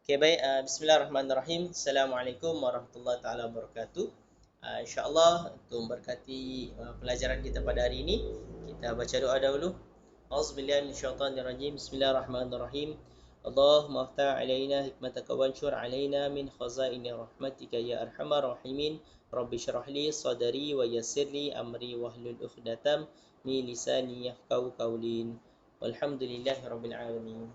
Okay, baik. Bismillahirrahmanirrahim. Assalamualaikum warahmatullahi taala wabarakatuh. InsyaAllah untuk memberkati pelajaran kita pada hari ini, kita baca doa dahulu. Auzubillahi minasyaitanirrajim. Bismillahirrahmanirrahim. Allahumma aftah alaina hikmataka wanshur alaina min khazaini rahmatika ya arhamar rahimin. Rabbi syrah li sadri wa yassir li amri wahlul 'uqdatam min lisani yafqahu qawlin. Walhamdulillahi rabbil alamin.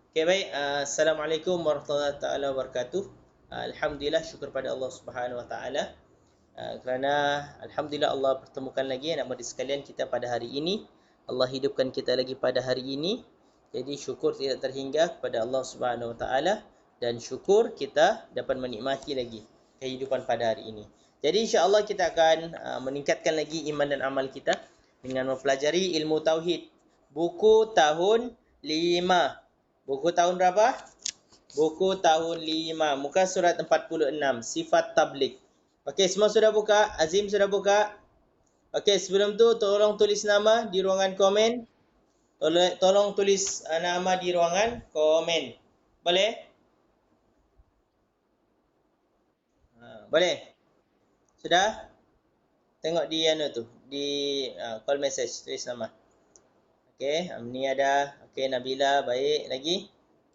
Okay, baik. Assalamualaikum warahmatullahi taala wabarakatuh. Alhamdulillah, syukur pada Allah Subhanahu wa taala kerana alhamdulillah Allah pertemukan lagi anak murid sekalian kita pada hari ini. Allah hidupkan kita lagi pada hari ini. Jadi syukur tidak terhingga kepada Allah Subhanahu wa taala dan syukur kita dapat menikmati lagi kehidupan pada hari ini. Jadi insya-Allah kita akan meningkatkan lagi iman dan amal kita dengan mempelajari ilmu tauhid. Buku tahun 5. Buku tahun berapa? Buku tahun 5. Muka surat 46. Sifat tabligh. Okey, semua sudah buka? Azim sudah buka? Okey, sebelum tu tolong tulis nama di ruangan komen. Tolong tulis nama di ruangan komen. Boleh? Boleh? Sudah? Tengok di tu, di call message, tulis nama. Okey, ni ada. Okey, Nabila, baik. Lagi?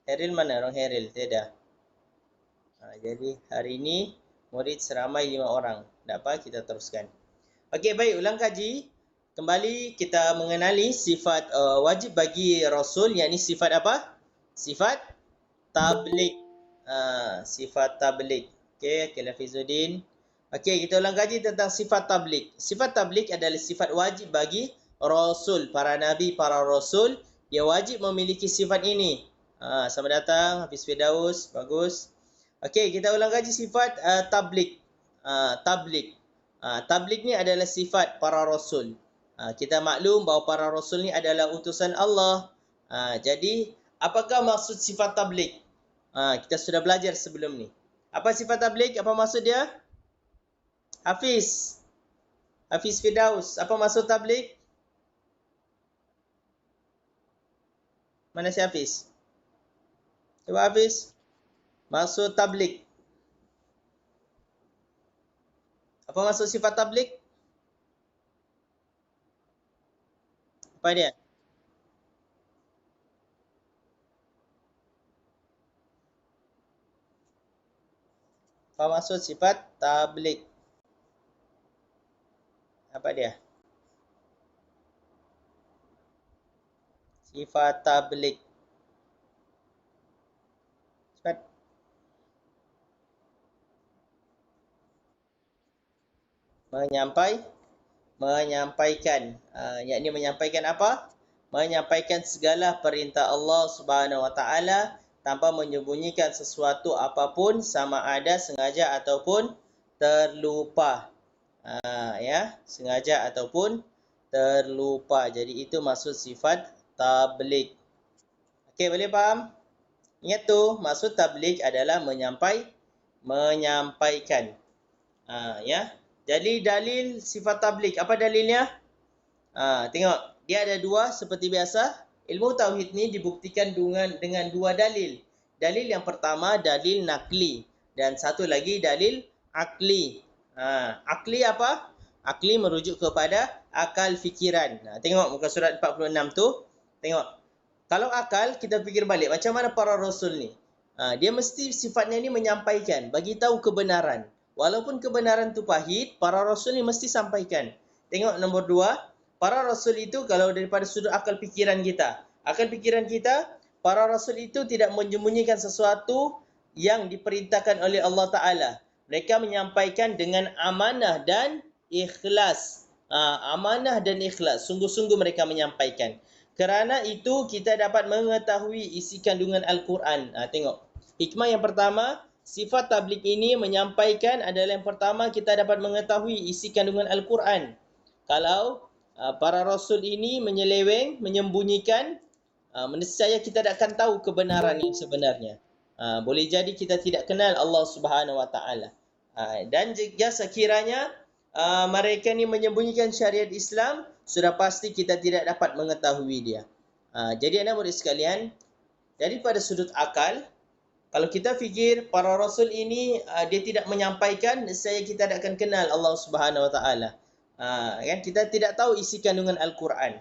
Heril mana? Orang Heril, tiada. Jadi hari ini murid seramai 5 orang. Tak apa, kita teruskan. Okey, baik. Ulang kaji. Kembali kita mengenali sifat wajib bagi Rasul, yakni sifat apa? Sifat tabligh. Sifat tabligh. Okey, Lafizuddin. Okey, kita ulang kaji tentang sifat tabligh. Sifat tabligh adalah sifat wajib bagi Rasul, para Nabi, para Rasul. Dia wajib memiliki sifat ini. Selamat datang, Hafiz Firdaus. Bagus. Okey, kita ulang kaji sifat tabligh. Tabligh. Tabligh ni adalah sifat para Rasul. Kita maklum bahawa para Rasul ni adalah utusan Allah. Jadi, apakah maksud sifat tabligh? Kita sudah belajar sebelum ni. Apa sifat tabligh? Apa maksud dia? Hafiz Firdaus, apa maksud tabligh? Mana si Hafiz? Cuba Hafiz. Maksud tabligh. Apa maksud sifat tabligh? Apa dia? Apa maksud sifat tabligh? Apa dia? Sifat tabligh. Cepat. Menyampaikan. Yakni menyampaikan apa? Menyampaikan segala perintah Allah Subhanahu wa taala tanpa menyembunyikan sesuatu apapun, sama ada sengaja ataupun terlupa. Ya, sengaja ataupun terlupa. Jadi itu maksud sifat tabligh. Okey, boleh faham? Ingat tu, maksud tabligh adalah menyampaikan. Ya. Jadi dalil sifat tabligh, apa dalilnya? Tengok, dia ada dua seperti biasa. Ilmu tauhid ni dibuktikan dengan dua dalil. Dalil yang pertama dalil nakli dan satu lagi dalil akli. Akli apa? Akli merujuk kepada akal fikiran. Tengok muka surat 46 tu. Tengok. Kalau akal, kita fikir balik. Macam mana para Rasul ni? Dia mesti sifatnya ni menyampaikan. Bagi tahu kebenaran. Walaupun kebenaran tu pahit, para Rasul ni mesti sampaikan. Tengok nombor 2. Para Rasul itu kalau daripada sudut akal fikiran kita. Akal fikiran kita, para Rasul itu tidak menyembunyikan sesuatu yang diperintahkan oleh Allah Ta'ala. Mereka menyampaikan dengan amanah dan ikhlas. Amanah dan ikhlas. Sungguh-sungguh mereka menyampaikan. Kerana itu kita dapat mengetahui isi kandungan Al-Quran. Tengok. Hikmah yang pertama, sifat tabligh ini menyampaikan adalah yang pertama kita dapat mengetahui isi kandungan Al-Quran. Kalau para Rasul ini menyeleweng, menyembunyikan, nescaya kita tak akan tahu kebenaran yang sebenarnya. Boleh jadi kita tidak kenal Allah Subhanahu Wa Taala. Dan jika sekiranya mereka ni menyembunyikan syariat Islam, sudah pasti kita tidak dapat mengetahui dia. Jadi anak murid sekalian, daripada sudut akal, Kalau kita fikir para rasul ini dia tidak menyampaikan, nescaya kita tidak akan kenal Allah Subhanahu Wa Taala. Kan kita tidak tahu isi kandungan Al-Quran.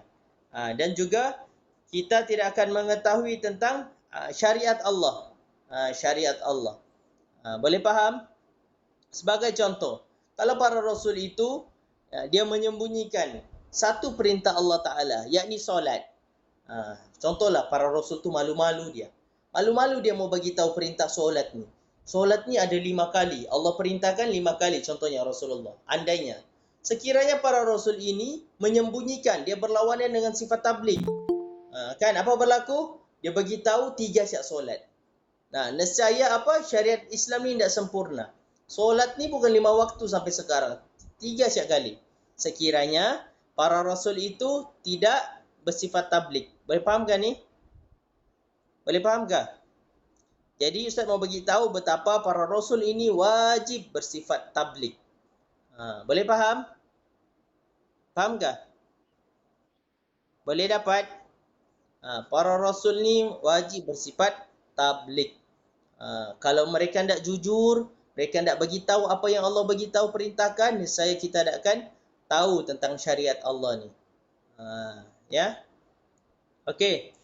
Dan juga kita tidak akan mengetahui tentang syariat Allah. Syariat Allah. Boleh faham? Sebagai contoh, kalau para rasul itu dia menyembunyikan satu perintah Allah Taala, yakni solat. Contohlah para rasul tu malu-malu dia. Malu-malu dia mau bagi tahu perintah solat ni. Solat ni ada 5 kali. Allah perintahkan 5 kali contohnya Rasulullah. Andainya sekiranya para rasul ini menyembunyikan, dia berlawanan dengan sifat tabligh. Kan apa berlaku? Dia bagi tahu 3 syak solat. Nescaya apa? Syariat Islam ni tidak sempurna. Solat ni bukan 5 waktu sampai sekarang. 3 syak kali. Sekiranya para rasul itu tidak bersifat tabligh. Boleh fahamkan ni? Boleh fahamkah? Jadi Ustaz mau bagi tahu betapa para rasul ini wajib bersifat tabligh. Boleh faham? Fahamkah? Boleh dapat? Para rasul ni wajib bersifat tabligh. Kalau mereka tidak jujur, mereka tidak bagi tahu apa yang Allah bagi tahu perintahkan, saya kita tidak akan tahu tentang syariat Allah ni. Ya. Okey.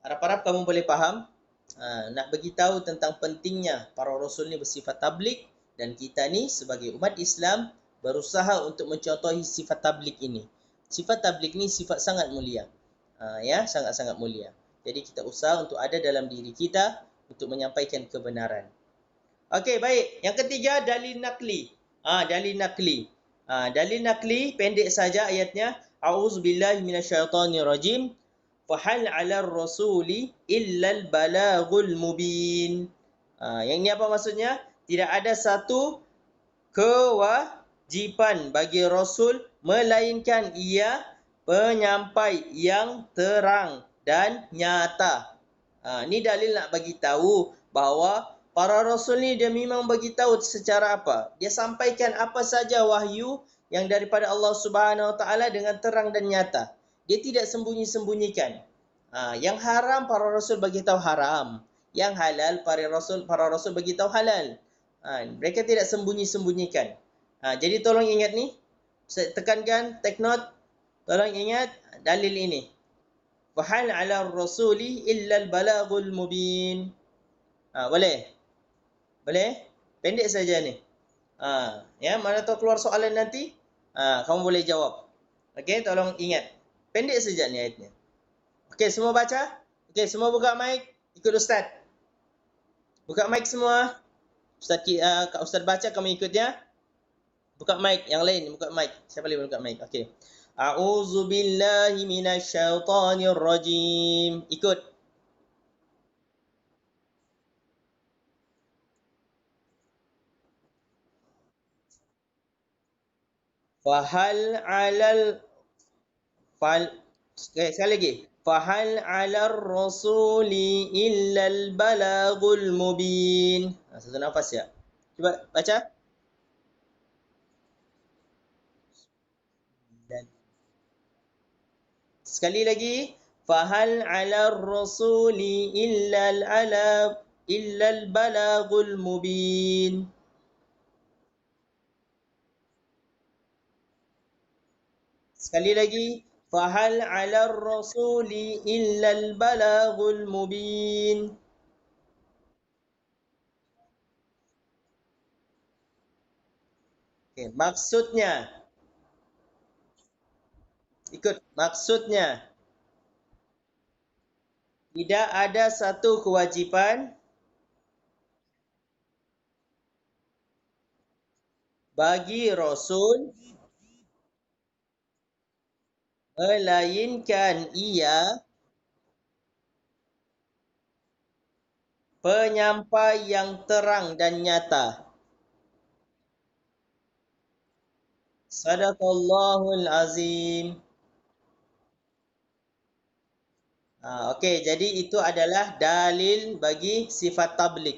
Harap-harap kamu boleh faham. Nak bagi tahu tentang pentingnya para rasul ni bersifat tabligh, dan kita ni sebagai umat Islam berusaha untuk mencontohi sifat tabligh ini. Sifat tabligh ni sifat sangat mulia. Ya, sangat-sangat mulia. Jadi kita usaha untuk ada dalam diri kita untuk menyampaikan kebenaran. Okey, baik. Yang ketiga, dalil nakli. Dalil nakli. Dalil nakli pendek saja ayatnya. A'udzubillahi minasyaitonirrajim. Fahal 'alar rasuli illal balaghul mubin. Yang ni apa maksudnya? Tidak ada satu kewajipan bagi rasul melainkan ia penyampai yang terang dan nyata. Ni dalil nak bagi tahu bahawa para rasul ni dia memang bagi tahu secara apa? Dia sampaikan apa saja wahyu yang daripada Allah Subhanahu Wa Taala dengan terang dan nyata. Dia tidak sembunyi-sembunyikan. Yang haram para rasul bagi tahu haram. Yang halal para rasul bagi tahu halal. Mereka tidak sembunyi-sembunyikan. Jadi tolong ingat ni. Saya tekankan, take note. Tolong ingat dalil ini. Fahal 'ala rasuli illa al-balaghul mubin. Boleh? Boleh? Pendek saja ni. Ya, mana tahu keluar soalan nanti, kamu boleh jawab. Okey, tolong ingat. Pendek saja ni ayatnya. Okey, semua baca? Okey, semua buka mic, ikut ustaz. Buka mic semua. Ustaz baca, kamu ikut ya. Buka mic, yang lain buka mic. Siapa boleh buka mic? Okey. A'udzubillahi minasyaitonirrajim. Ikut. Fahal 'alal sekali lagi. Fahal 'alar rasuli illal balaghul mubin. Satu nafas ya. Cuba baca. Sekali lagi. Fahal 'alar rasuli illal balaghul mubin. Sekali lagi. Fahal 'alar rasuli illal balaghul mubin. Okay, maksudnya. Ikut maksudnya. Tidak ada satu kewajipan bagi rasul melainkan ia penyampai yang terang dan nyata. Sadaqallahul azim. Okey, jadi itu adalah dalil bagi sifat tabligh.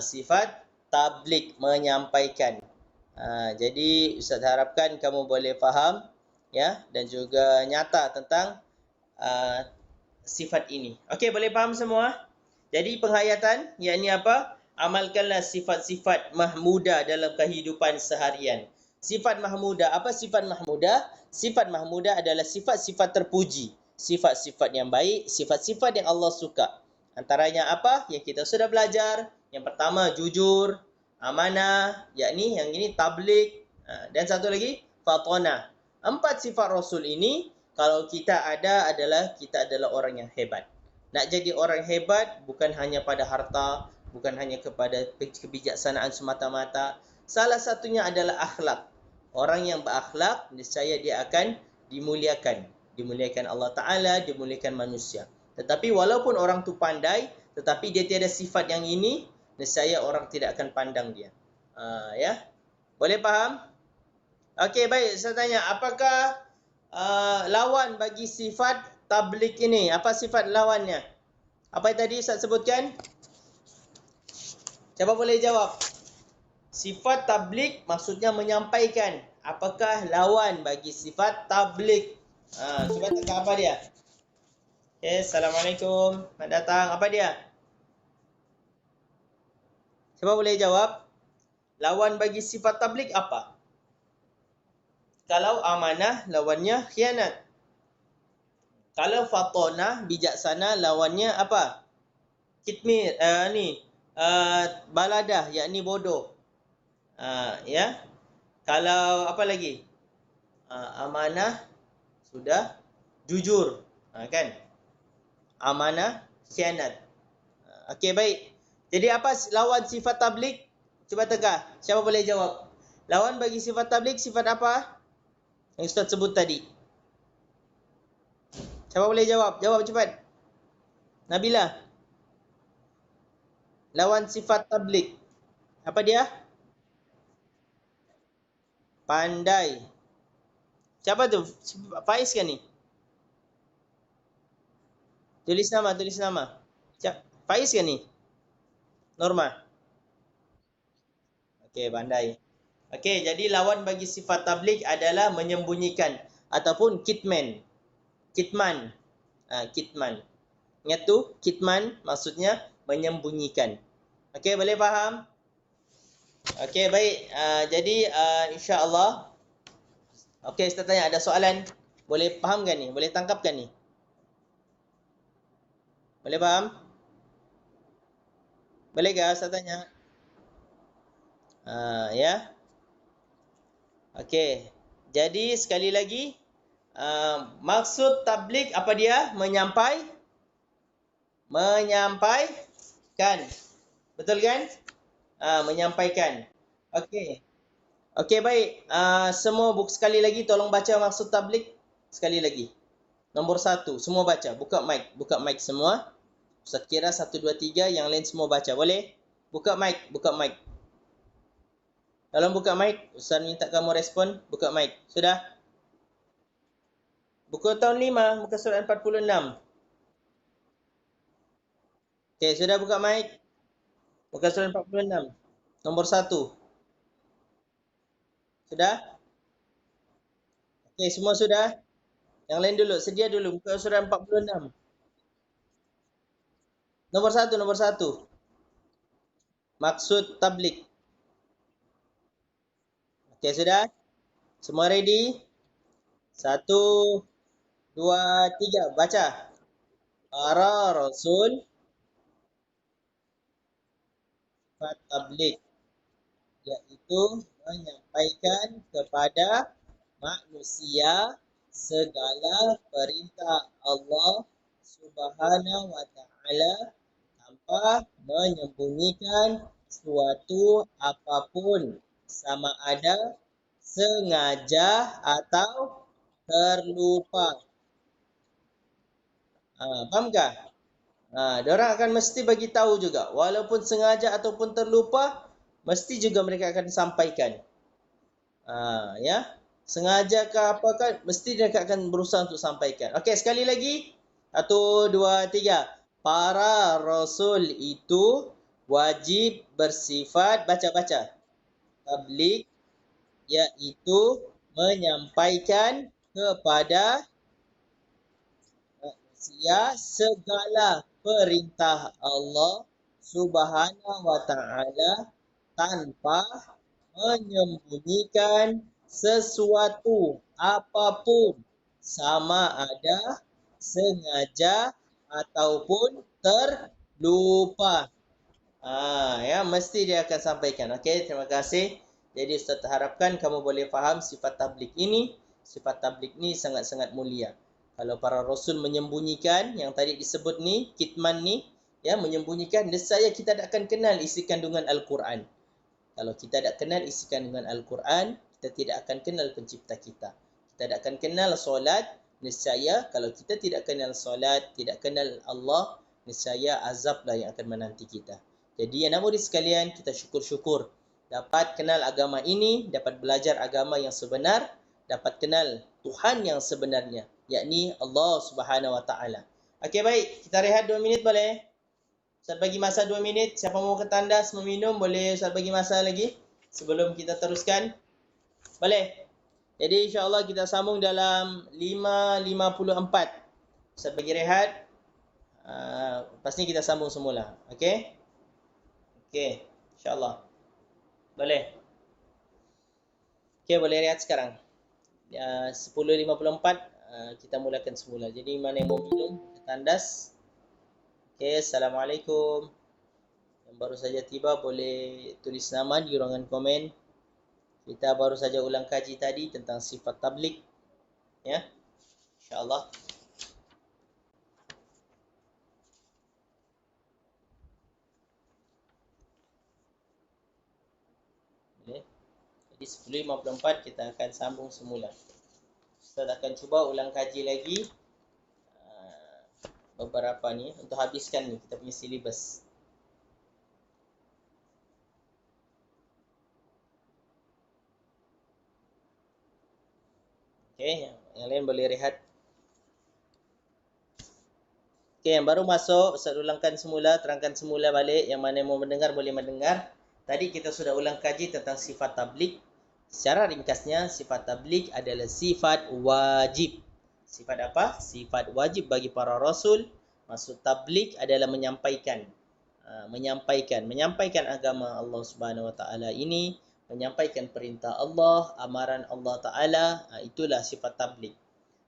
Sifat tabligh, menyampaikan. Jadi Ustaz harapkan kamu boleh faham ya, dan juga nyata tentang sifat ini. Okey, boleh faham semua? Jadi penghayatan, yakni apa? Amalkanlah sifat-sifat mahmudah dalam kehidupan seharian. Sifat mahmudah, apa sifat mahmudah? Sifat mahmudah adalah sifat-sifat terpuji. Sifat-sifat yang baik, sifat-sifat yang Allah suka. Antaranya apa? Yang kita sudah belajar. Yang pertama, jujur, amanah, yakni yang ini tabligh. Dan satu lagi, fatonah. 4 sifat Rasul ini, kalau kita ada adalah kita adalah orang yang hebat. Nak jadi orang hebat bukan hanya pada harta, bukan hanya kepada kebijaksanaan semata-mata. Salah satunya adalah akhlak. Orang yang berakhlak, niscaya dia akan dimuliakan. Dimuliakan Allah Ta'ala, dimuliakan manusia. Tetapi walaupun orang tu pandai, tetapi dia tiada sifat yang ini, niscaya orang tidak akan pandang dia. Ya, boleh faham? Okey, baik. Saya tanya, apakah lawan bagi sifat tabligh ini? Apa sifat lawannya? Apa yang tadi Ustaz sebutkan? Siapa boleh jawab? Sifat tabligh maksudnya menyampaikan. Apakah lawan bagi sifat tabligh? Cuba tengok apa dia? Okay, Assalamualaikum. Selamat datang. Apa dia? Siapa boleh jawab? Lawan bagi sifat tabligh apa? Kalau amanah, lawannya khianat. Kalau fatonah, bijaksana, lawannya apa? Kitmir, baladah, yakni bodoh. Ya. Kalau apa lagi? Amanah, sudah. Jujur, kan? Amanah, khianat. Okey, baik. Jadi apa lawan sifat tabligh? Cuba teka. Siapa boleh jawab? Lawan bagi sifat tabligh sifat apa? Yang Ustaz sebut tadi. Siapa boleh jawab? Jawab cepat. Nabila. Lawan sifat tabligh. Apa dia? Pandai. Siapa tu? Faiz kan ni? Tulis nama, tulis nama. Faiz kan ni? Norma. Okey, pandai. Okey, jadi lawan bagi sifat tabligh adalah menyembunyikan ataupun kitman. Kitman. Kitman. Ingat tu, kitman maksudnya menyembunyikan. Okey, boleh faham? Okey, baik. Jadi insya-Allah. Okey, Ustaz tanya ada soalan. Boleh faham kan ni? Boleh tangkap kan ni? Boleh faham? Boleh ke Ustaz tanya? Ya. Okey. Jadi sekali lagi, maksud tabligh apa dia? Menyampaikan. Betul kan? Menyampaikan. Okey. Okey, baik. Semua sekali lagi tolong baca maksud tabligh. Sekali lagi. Nombor 1, semua baca. Buka mic. Buka mic semua. Ustaz kira 1, 2, 3. Yang lain semua baca. Boleh? Buka mic. Buka mic. Tolong buka mic. Ustaz minta kamu respon. Buka mic. Sudah? Buku tahun 5. Muka surat 46. Okey, sudah buka mic? Muka surat 46. Nombor 1. Sudah? Okey, semua sudah? Yang lain dulu. Sedia dulu. Muka surat 46. Nombor 1, nombor 1. Maksud tabligh. Okey, sudah? Semua ready? 1, 2, 3. Baca. Para Rasul sifat tabligh, iaitu menyampaikan kepada manusia segala perintah Allah Subhanahu wa taala tanpa menyembunyikan suatu apapun, sama ada sengaja atau terlupa. Fahamkah? Diorang akan mesti bagi tahu juga, walaupun sengaja ataupun terlupa, mesti juga mereka akan sampaikan. Ya, sengaja ke apakah, mesti mereka akan berusaha untuk sampaikan. Okey, sekali lagi. 1, 2, 3. Para Rasul itu wajib bersifat, baca-baca, tabligh, iaitu menyampaikan kepada manusia segala perintah Allah Subhanahu wa taala tanpa menyembunyikan sesuatu apapun, sama ada sengaja ataupun terlupa. Ya, mesti dia akan sampaikan. Okey, terima kasih. Jadi Ustaz harapkan kamu boleh faham sifat tabligh ini. Sifat tabligh ni sangat-sangat mulia. Kalau para rasul menyembunyikan yang tadi disebut ni, kitman ni, ya, menyembunyikan, nescaya kita tak akan kenal isi kandungan Al-Quran. Kalau kita tak kenal isi kandungan Al-Quran, kita tidak akan kenal pencipta kita. Kita tak akan kenal solat, nescaya kalau kita tidak kenal solat, tidak kenal Allah, nescaya azablah yang akan menanti kita. Jadi yang namun sekalian, kita syukur-syukur dapat kenal agama ini, dapat belajar agama yang sebenar, dapat kenal Tuhan yang sebenarnya, yakni Allah Subhanahu Wa Taala. Okey, baik, kita rehat 2 minit boleh? Ustaz bagi masa 2 minit. Siapa mau ke tandas meminum, boleh Ustaz bagi masa lagi sebelum kita teruskan. Boleh? Jadi insya-Allah kita sambung dalam 5.54. Ustaz bagi rehat. Lepas ni kita sambung semula. Okey? Okey, insya-Allah. Boleh. Okey, boleh rehat sekarang. 10.54 kita mulakan semula. Jadi mana yang mau minum ke tandas. Okey, Assalamualaikum. Yang baru saja tiba boleh tulis nama di ruangan komen. Kita baru saja ulang kaji tadi tentang sifat tabligh, ya. Insya-Allah. Boleh. Jadi 10.54 kita akan sambung semula. Ustaz akan cuba ulang kaji lagi beberapa ni untuk habiskan ni kita punya silibus. Okey, yang lain boleh rehat. Okey, yang baru masuk, Ustaz ulangkan semula, terangkan semula balik. Yang mana mau mendengar boleh mendengar. Tadi kita sudah ulang kaji tentang sifat tabligh. Secara ringkasnya, sifat tabligh adalah sifat wajib. Sifat apa? Sifat wajib bagi para rasul. Maksud tabligh adalah menyampaikan. Menyampaikan agama Allah Subhanahu Wa Taala ini, menyampaikan perintah Allah, amaran Allah Taala, itulah sifat tabligh.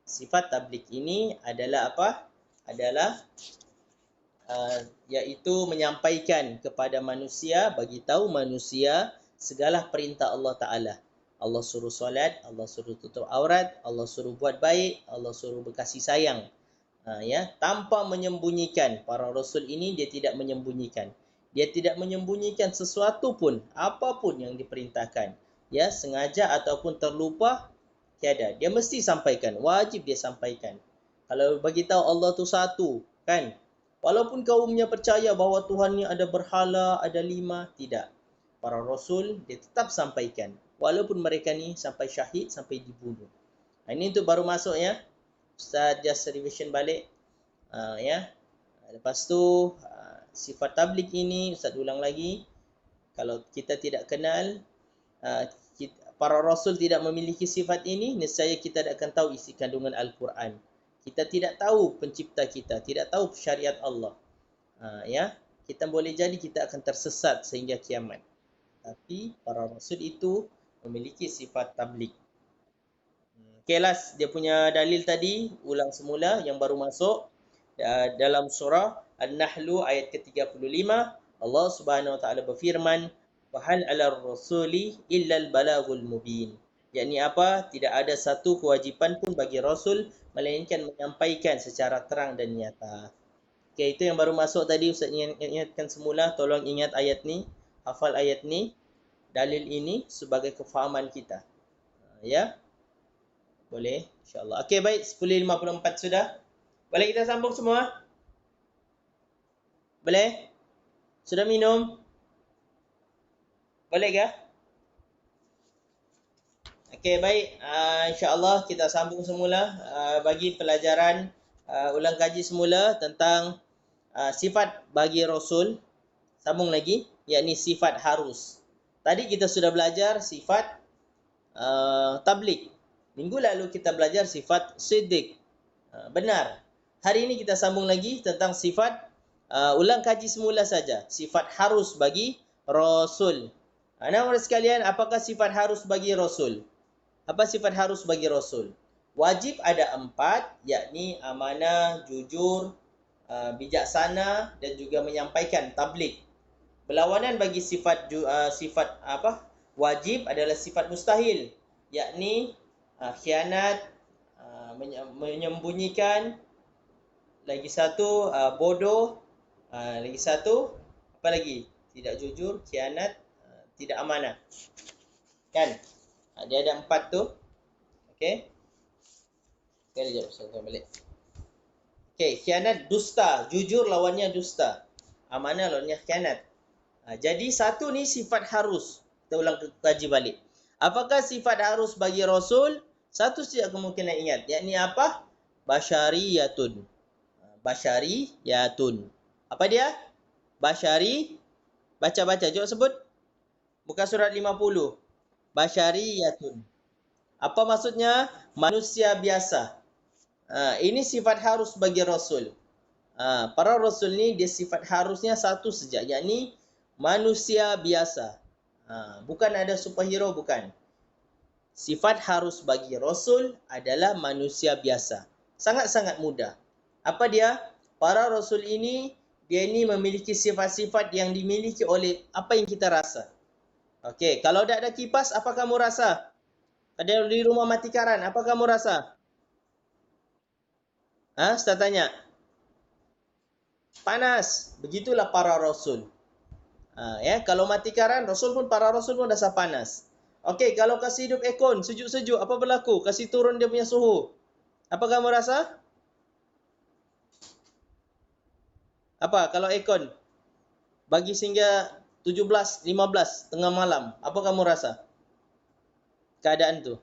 Sifat tabligh ini adalah apa? Adalah iaitu menyampaikan kepada manusia, bagi tahu manusia segala perintah Allah Taala. Allah suruh solat, Allah suruh tutup aurat, Allah suruh buat baik, Allah suruh berkasih sayang. Ya, tanpa menyembunyikan. Para rasul ini dia tidak menyembunyikan. Dia tidak menyembunyikan sesuatu pun, apapun yang diperintahkan. Ya, sengaja ataupun terlupa, tiada. Dia mesti sampaikan, wajib dia sampaikan. Kalau bagi tahu Allah tu satu, kan? Walaupun kaumnya percaya bahawa Tuhannya ada berhala, ada 5, tidak. Para rasul dia tetap sampaikan, walaupun mereka ni sampai syahid, sampai dibunuh. Ini untuk baru masuk ya. Ustaz just revision balik. Ya. Lepas tu sifat tabligh ini Ustaz ulang lagi. Kalau kita tidak kenal, para rasul tidak memiliki sifat ini, nescaya kita tidak akan tahu isi kandungan Al-Quran. Kita tidak tahu pencipta kita, tidak tahu syariat Allah. Ya, kita boleh jadi kita akan tersesat sehingga kiamat. Tapi para rasul itu memiliki sifat tabligh. Kelas dia punya dalil tadi, ulang semula yang baru masuk dalam surah An-Nahl ayat ke-35, Allah Subhanahu Wa Taala berfirman, "Wa hal 'alar rasuli illa al-balaghul mubin." Yakni apa? Tidak ada satu kewajipan pun bagi rasul melainkan menyampaikan secara terang dan nyata. Okey, itu yang baru masuk tadi Ustaz ingatkan semula, tolong ingat ayat ni, hafal ayat ni, dalil ini sebagai kefahaman kita. Ya. Boleh, insya-Allah. Okey, baik, 10.54 sudah. Boleh kita sambung semua? Boleh? Sudah minum? Boleh ke? Okey, baik. Insya-Allah kita sambung semula bagi pelajaran ulang kaji semula tentang sifat bagi Rasul. Sambung lagi, yakni sifat harus. Tadi kita sudah belajar sifat tabligh. Minggu lalu kita belajar sifat siddiq, benar. Hari ini kita sambung lagi tentang sifat Ulang kaji semula saja. Sifat harus bagi Rasul. Anak-anak sekalian, apakah sifat harus bagi Rasul? Apa sifat harus bagi Rasul? Wajib ada 4, yakni amanah, jujur, bijaksana dan juga menyampaikan, tabligh. Berlawanan bagi sifat wajib adalah sifat mustahil, yakni khianat, menyembunyikan, lagi satu bodoh, lagi satu apa lagi? Tidak jujur, khianat, tidak amanah. Kan? Dia ada 4 tu. Okey. Sekali jap saya balik. Okey, khianat dusta, jujur lawannya dusta. Amanah lawannya khianat. Jadi satu ni sifat harus. Kita ulang kaji balik. Apakah sifat harus bagi Rasul? Satu saja kemungkinan ingat. Yakni apa? Basyariyatun. Basyariyatun. Apa dia? Basyari. Baca-baca. Jom sebut. Buka surat 50. Basyariyatun. Apa maksudnya? Manusia biasa. Ini sifat harus bagi Rasul. Para Rasul ni dia sifat harusnya satu saja. Yakni manusia biasa. Bukan ada superhero, bukan. Sifat harus bagi Rasul adalah manusia biasa. Sangat-sangat mudah. Apa dia? Para Rasul ini, dia ini memiliki sifat-sifat yang dimiliki oleh apa yang kita rasa. Okey, kalau tak ada kipas, apa kamu rasa? Ada di rumah mati karan, apa kamu rasa? Ustaz tanya. Panas. Begitulah para Rasul. Kalau mati karan, para Rasul pun rasa panas. Okey, kalau kasih hidup aircon, sejuk-sejuk, apa berlaku? Kasih turun dia punya suhu. Apa kamu rasa? Apa kalau aircon bagi sehingga 17, 15 tengah malam, apa kamu rasa? Keadaan tu.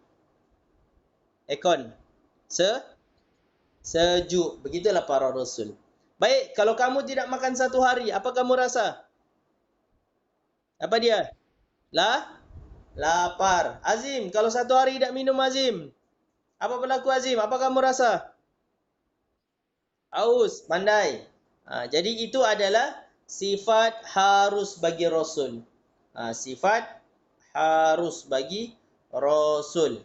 Aircon. Sejuk. Begitulah para Rasul. Baik, kalau kamu tidak makan satu hari, apa kamu rasa? Apa dia? Lapar. Azim, kalau satu hari tidak minum Azim, apa berlaku Azim? Apa kamu rasa? Haus, pandai. Jadi itu adalah sifat harus bagi Rasul. Sifat harus bagi Rasul.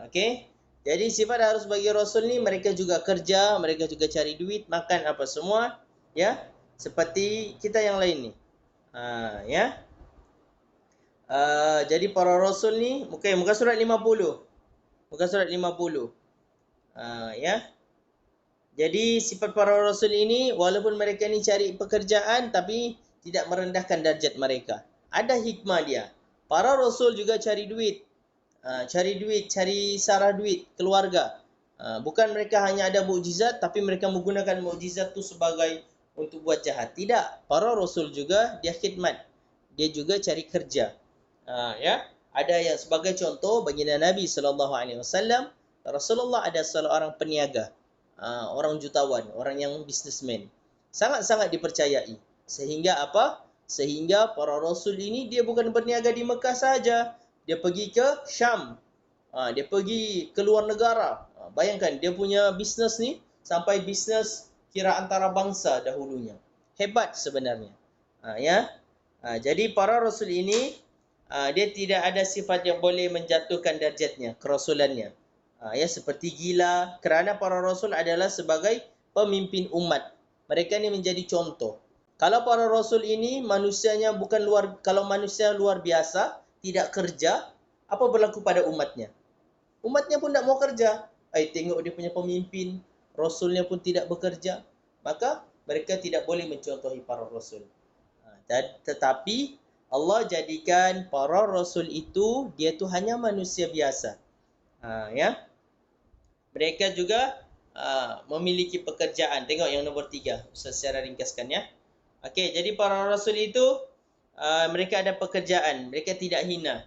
Okey. Jadi sifat harus bagi Rasul ni, mereka juga kerja, mereka juga cari duit, makan apa semua, ya, seperti kita yang lain ni. Ya. Jadi para Rasul ni, muka surat 50. Muka surat 50. Ya. Jadi sifat para Rasul ini, walaupun mereka ni cari pekerjaan, tapi tidak merendahkan darjat mereka. Ada hikmah dia. Para Rasul juga cari duit. Cari sarah duit keluarga. Bukan mereka hanya ada mukjizat, tapi mereka menggunakan mukjizat tu sebagai untuk buat jahat. Tidak. Para Rasul juga dia khidmat. Dia juga cari kerja. Ya. Ada yang sebagai contoh baginda Nabi SAW, Rasulullah ada seorang peniaga, orang jutawan, orang yang businessman. Sangat-sangat dipercayai. Sehingga apa? Sehingga para Rasul ini dia bukan berniaga di Mekah saja. Dia pergi ke Syam. Dia pergi ke luar negara. Bayangkan dia punya bisnes ni sampai bisnes kira antara bangsa dahulunya. Hebat sebenarnya. Ya. Jadi para Rasul ini dia tidak ada sifat yang boleh menjatuhkan darjatnya, kerasulannya. Ya, seperti gila, kerana para Rasul adalah sebagai pemimpin umat. Mereka ni menjadi contoh. Kalau para Rasul ini manusianya kalau manusia luar biasa, tidak kerja, apa berlaku pada umatnya? Umatnya pun tak mau kerja. Tengok dia punya pemimpin, Rasulnya pun tidak bekerja. Maka mereka tidak boleh mencontohi para Rasul. Tetapi Allah jadikan para Rasul itu, dia tu hanya manusia biasa. Ya. Mereka juga memiliki pekerjaan. Tengok yang nombor 3. Secara ringkaskan ya. Okey, jadi para Rasul itu mereka ada pekerjaan, mereka tidak hina.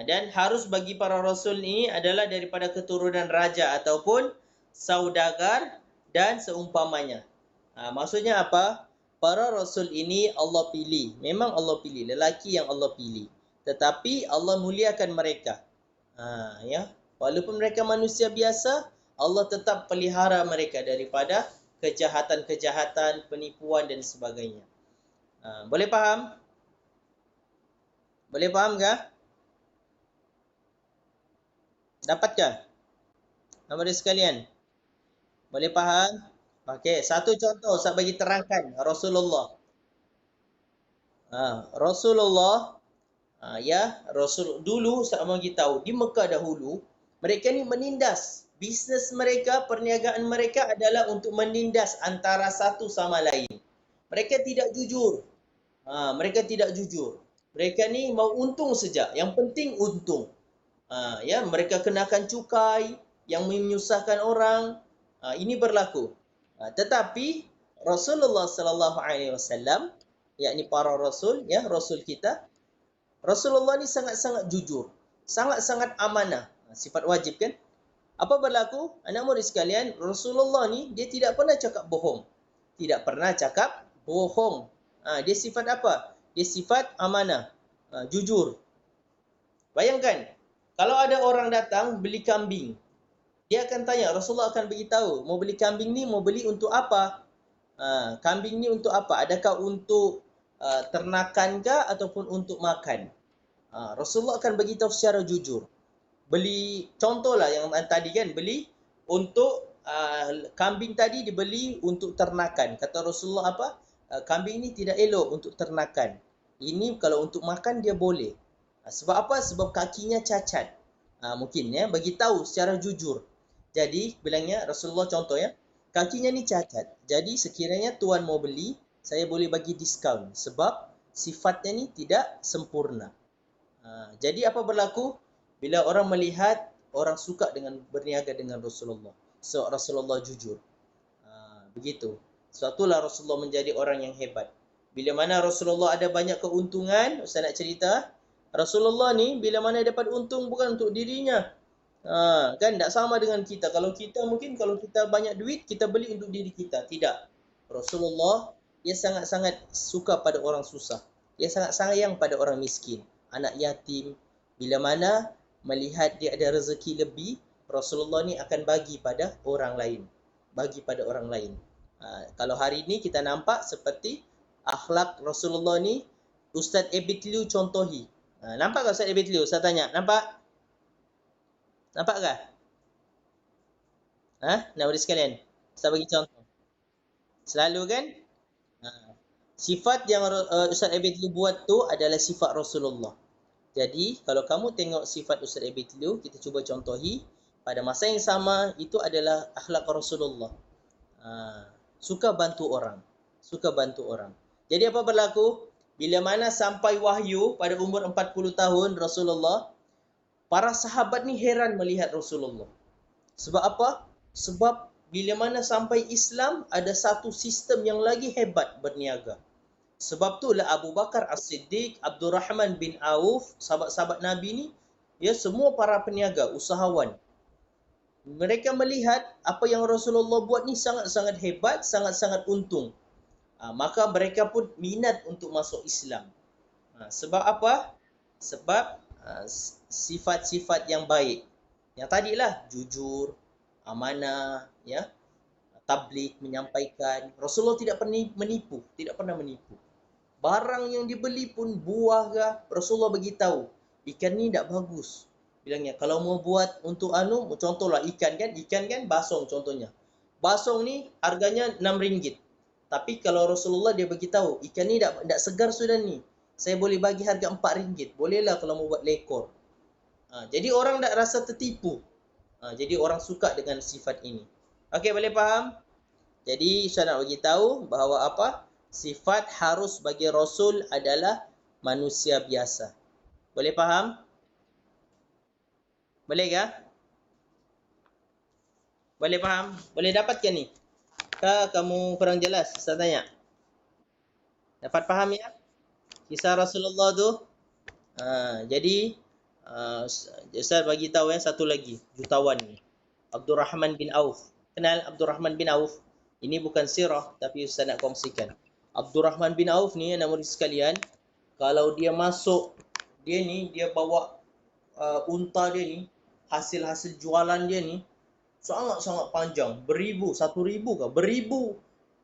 Dan harus bagi para Rasul ini adalah daripada keturunan raja ataupun saudagar dan seumpamanya. Maksudnya apa? Para Rasul ini Allah pilih. Memang Allah pilih. Lelaki yang Allah pilih. Tetapi Allah muliakan mereka. Ya. Walaupun mereka manusia biasa, Allah tetap pelihara mereka daripada kejahatan-kejahatan, penipuan dan sebagainya. Boleh faham? Boleh faham ke? Dapatkah? Hamba sekalian, boleh faham? Okey, satu contoh saya bagi terangkan Rasulullah. Rasulullah, ya, Rasul dulu saya bagi tahu di Mekah dahulu, mereka ni menindas. Bisnes mereka, perniagaan mereka adalah untuk menindas antara satu sama lain. Mereka tidak jujur. Mereka tidak jujur. Mereka ni mau untung saja. Yang penting untung. Ya, mereka kenakan cukai yang menyusahkan orang. Ini berlaku. Tetapi Rasulullah sallallahu alaihi wasallam, yakni para rasul, ya, rasul kita, Rasulullah ni sangat-sangat jujur, sangat-sangat amanah. Sifat wajib kan? Apa berlaku? Anak murid sekalian, Rasulullah ni dia tidak pernah cakap bohong. Tidak pernah cakap bohong. Dia sifat apa? Dia sifat amanah, jujur. Bayangkan, kalau ada orang datang beli kambing, dia akan tanya, Rasulullah akan beritahu, mau beli kambing ni, mau beli untuk apa? Kambing ni untuk apa? Adakah untuk ternakan kah ataupun untuk makan? Rasulullah akan beritahu secara jujur. Beli, contohlah yang tadi kan, beli untuk kambing tadi dibeli untuk ternakan. Kata Rasulullah apa? Kambing ni tidak elok untuk ternakan. Ini kalau untuk makan dia boleh. Sebab apa? Sebab kakinya cacat. Mungkin ya, bagi tahu secara jujur. Jadi bilangnya Rasulullah contoh ya, kakinya ni cacat. Jadi sekiranya tuan mau beli, saya boleh bagi diskaun sebab sifatnya ni tidak sempurna. Jadi apa berlaku? Bila orang melihat, orang suka dengan berniaga dengan Rasulullah. So Rasulullah jujur. Begitu. Sebab itulah Rasulullah menjadi orang yang hebat. Bila mana Rasulullah ada banyak keuntungan, Ustaz nak cerita, Rasulullah ni bila mana dapat untung bukan untuk dirinya. Kan tak sama dengan kita. Kalau kita mungkin kalau kita banyak duit, kita beli untuk diri kita. Tidak. Rasulullah dia sangat-sangat suka pada orang susah. Dia sangat sayang pada orang miskin, anak yatim. Bila mana melihat dia ada rezeki lebih, Rasulullah ni akan bagi pada orang lain. Bagi pada orang lain. Kalau hari ini kita nampak seperti akhlak Rasulullah ni, Ustaz Ebit Liu contohi. Nampak tak Ustaz Ebit Liu? Saya tanya, nampak? Nampak ke? Nak beri sekalian? Saya bagi contoh. Selalu kan? Sifat yang Ustaz Ebit Liu buat tu adalah sifat Rasulullah. Jadi, kalau kamu tengok sifat Ustaz Ebit Liu, kita cuba contohi. Pada masa yang sama, itu adalah akhlak Rasulullah. Suka bantu orang. Suka bantu orang. Jadi apa berlaku? Bila mana sampai wahyu pada umur 40 tahun Rasulullah, para sahabat ni heran melihat Rasulullah. Sebab apa? Sebab bila mana sampai Islam, ada satu sistem yang lagi hebat berniaga. Sebab itulah Abu Bakar As-Siddiq, Abdul Rahman bin Auf, sahabat-sahabat Nabi ni, ya, semua para peniaga, usahawan. Mereka melihat apa yang Rasulullah buat ni sangat-sangat hebat, sangat-sangat untung. Maka mereka pun minat untuk masuk Islam. Sebab apa? Sebab sifat-sifat yang baik. Yang tadilah jujur, amanah, ya, tabligh, menyampaikan. Rasulullah tidak pernah menipu, tidak pernah menipu. Barang yang dibeli pun buah ke, Rasulullah beritahu, ikan ni tak bagus. Bilangnya, kalau mau buat untuk contohlah ikan kan basong contohnya. Basong ni harganya RM6. Tapi kalau Rasulullah dia beritahu, ikan ni tak segar sudah ni. Saya boleh bagi harga RM4. Bolehlah kalau mau buat lekor. Jadi orang tak rasa tertipu. Jadi orang suka dengan sifat ini. Okey, boleh faham? Jadi saya nak bagi tahu bahawa apa? Sifat harus bagi Rasul adalah manusia biasa. Boleh faham? Boleh ke? Boleh faham? Boleh dapatkan ni? Kamu kurang jelas? Saya tanya. Dapat faham ya? Kisah Rasulullah tu. Jadi Ustaz bagi tahu satu lagi, jutawan ni. Abdul Rahman bin Auf. Kenal Abdul Rahman bin Auf? Ini bukan sirah tapi Ustaz nak kongsikan. Abdul Rahman bin Auf ni, anak murid sekalian, kalau dia masuk, dia bawa unta dia ni, hasil-hasil jualan dia ni, sangat-sangat panjang, satu ribu ke, beribu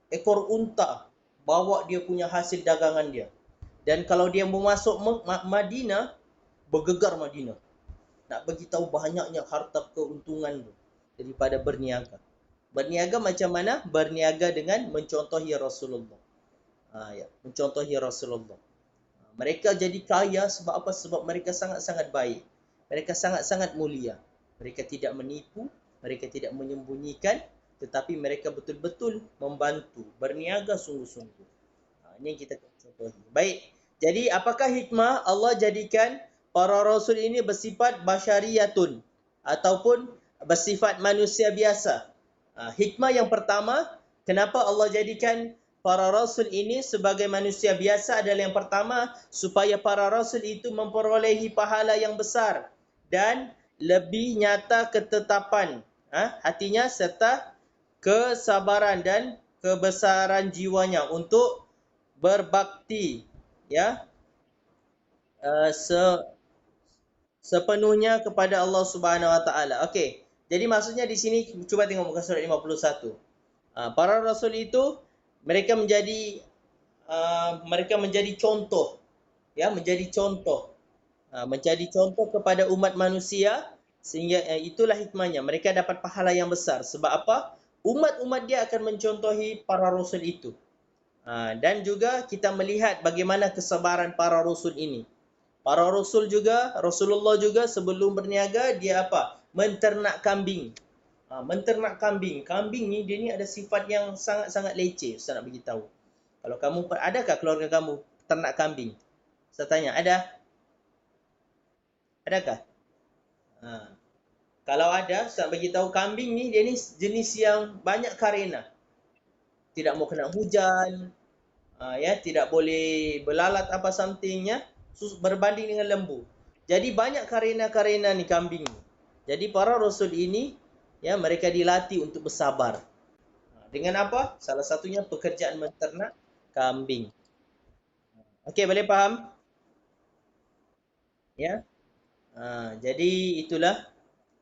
ekor unta bawa dia punya hasil dagangan dia. Dan kalau dia mau masuk Madinah, bergegar Madinah. Nak bagi tahu banyaknya harta keuntungan tu daripada berniaga. Berniaga macam mana? Berniaga dengan mencontohi Rasulullah. Ya, mencontohi Rasulullah. Mereka jadi kaya sebab apa? Sebab mereka sangat-sangat baik. Mereka sangat-sangat mulia. Mereka tidak menipu, mereka tidak menyembunyikan, tetapi mereka betul-betul membantu, berniaga sungguh-sungguh. Ini yang kita contohi. Baik. Jadi apakah hikmah Allah jadikan para rasul ini bersifat basyariyatun ataupun bersifat manusia biasa? Hikmah yang pertama, kenapa Allah jadikan para rasul ini sebagai manusia biasa adalah yang pertama, supaya para rasul itu memperolehi pahala yang besar dan lebih nyata ketetapan hatinya serta kesabaran dan kebesaran jiwanya untuk berbakti, ya, sepenuhnya kepada Allah Subhanahu Wa Taala. Okey. Jadi maksudnya di sini cuba tengok muka surat 51. Para rasul itu mereka menjadi contoh, ya, menjadi contoh kepada umat manusia, sehingga itulah hikmahnya mereka dapat pahala yang besar. Sebab apa? Umat-umat dia akan mencontohi para rasul itu. Dan juga kita melihat bagaimana kesabaran para rasul ini. Para rasul juga, Rasulullah juga sebelum berniaga dia apa? Menternak kambing. Menternak kambing. Kambing ni dia ni ada sifat yang sangat-sangat leceh. Ustaz nak beritahu. Kalau kamu, adakah keluarga kamu ternak kambing? Saya tanya, ada? Adakah? Kalau ada, Ustaz beritahu, kambing ni dia ni jenis yang banyak karena. Tidak mau kena hujan, ya, tidak boleh berlalat apa somethingnya, berbanding dengan lembu. Jadi banyak karena ni kambing. Jadi para rasul ini, ya, mereka dilatih untuk bersabar. Dengan apa? Salah satunya pekerjaan menternak kambing. Okey, boleh faham? Ya. Jadi itulah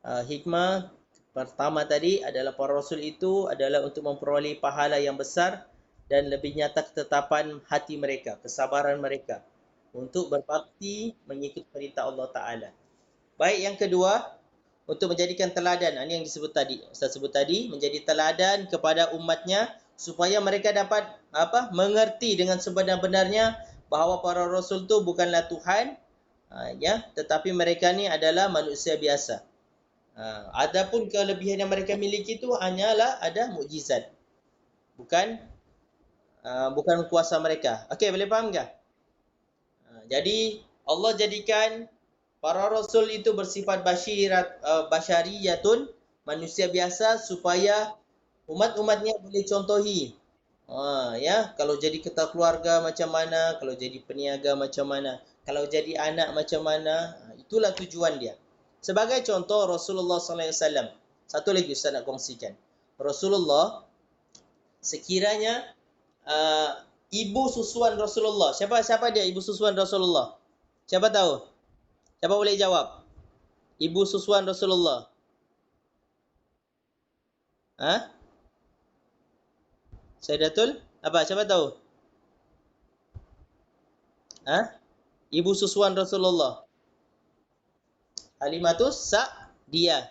hikmah pertama tadi adalah para rasul itu adalah untuk memperoleh pahala yang besar dan lebih nyata ketetapan hati mereka, kesabaran mereka untuk berbakti mengikut perintah Allah Taala. Baik, yang kedua, untuk menjadikan teladan. Ini yang disebut tadi, Ustaz sebut tadi, menjadi teladan kepada umatnya supaya mereka dapat mengerti dengan sebenar-benarnya bahawa para rasul tu bukanlah Tuhan, ya, tetapi mereka ni adalah manusia biasa. Adapun kelebihan yang mereka miliki itu hanyalah ada mukjizat. Bukan kuasa mereka. Okey, boleh faham ke? Jadi Allah jadikan para rasul itu bersifat basyariyatun, manusia biasa, supaya umat-umatnya boleh contohi. Ya, kalau jadi ketua keluarga macam mana, kalau jadi peniaga macam mana, kalau jadi anak macam mana, itulah tujuan dia. Sebagai contoh Rasulullah SAW. Satu lagi Ustaz nak kongsikan. Rasulullah, sekiranya ibu susuan Rasulullah. Siapa dia ibu susuan Rasulullah? Siapa tahu? Siapa boleh jawab? Ibu susuan Rasulullah. Sayyidatul? Apa? Siapa tahu? Ibu susuan Rasulullah. Halimatus Sa'diyah.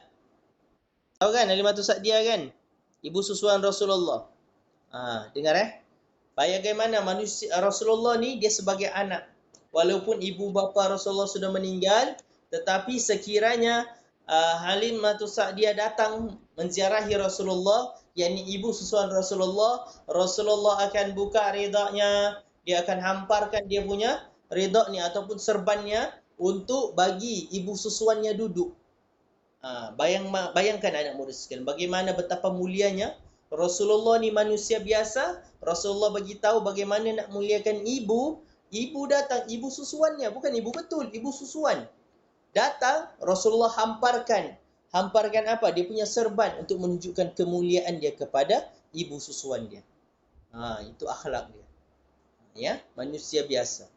Tahu kan Halimatus Sa'diyah kan? Ibu susuan Rasulullah. Dengar bagaimana manusia Rasulullah ni dia sebagai anak. Walaupun ibu bapa Rasulullah sudah meninggal, tetapi sekiranya Halimatus Sa'diyah datang menziarahi Rasulullah, yakni ibu susuan Rasulullah, Rasulullah akan buka ridanya, dia akan hamparkan dia punya ridha ni ataupun serbannya untuk bagi ibu susuannya duduk. Bayangkan anak muda sekalian, bagaimana betapa mulianya Rasulullah ni manusia biasa. Rasulullah bagi tahu bagaimana nak muliakan ibu. Ibu datang, ibu susuannya, bukan ibu betul, ibu susuan. Datang, Rasulullah hamparkan apa? Dia punya serban untuk menunjukkan kemuliaan dia kepada ibu susuan dia. Itu akhlak dia. Ya, manusia biasa.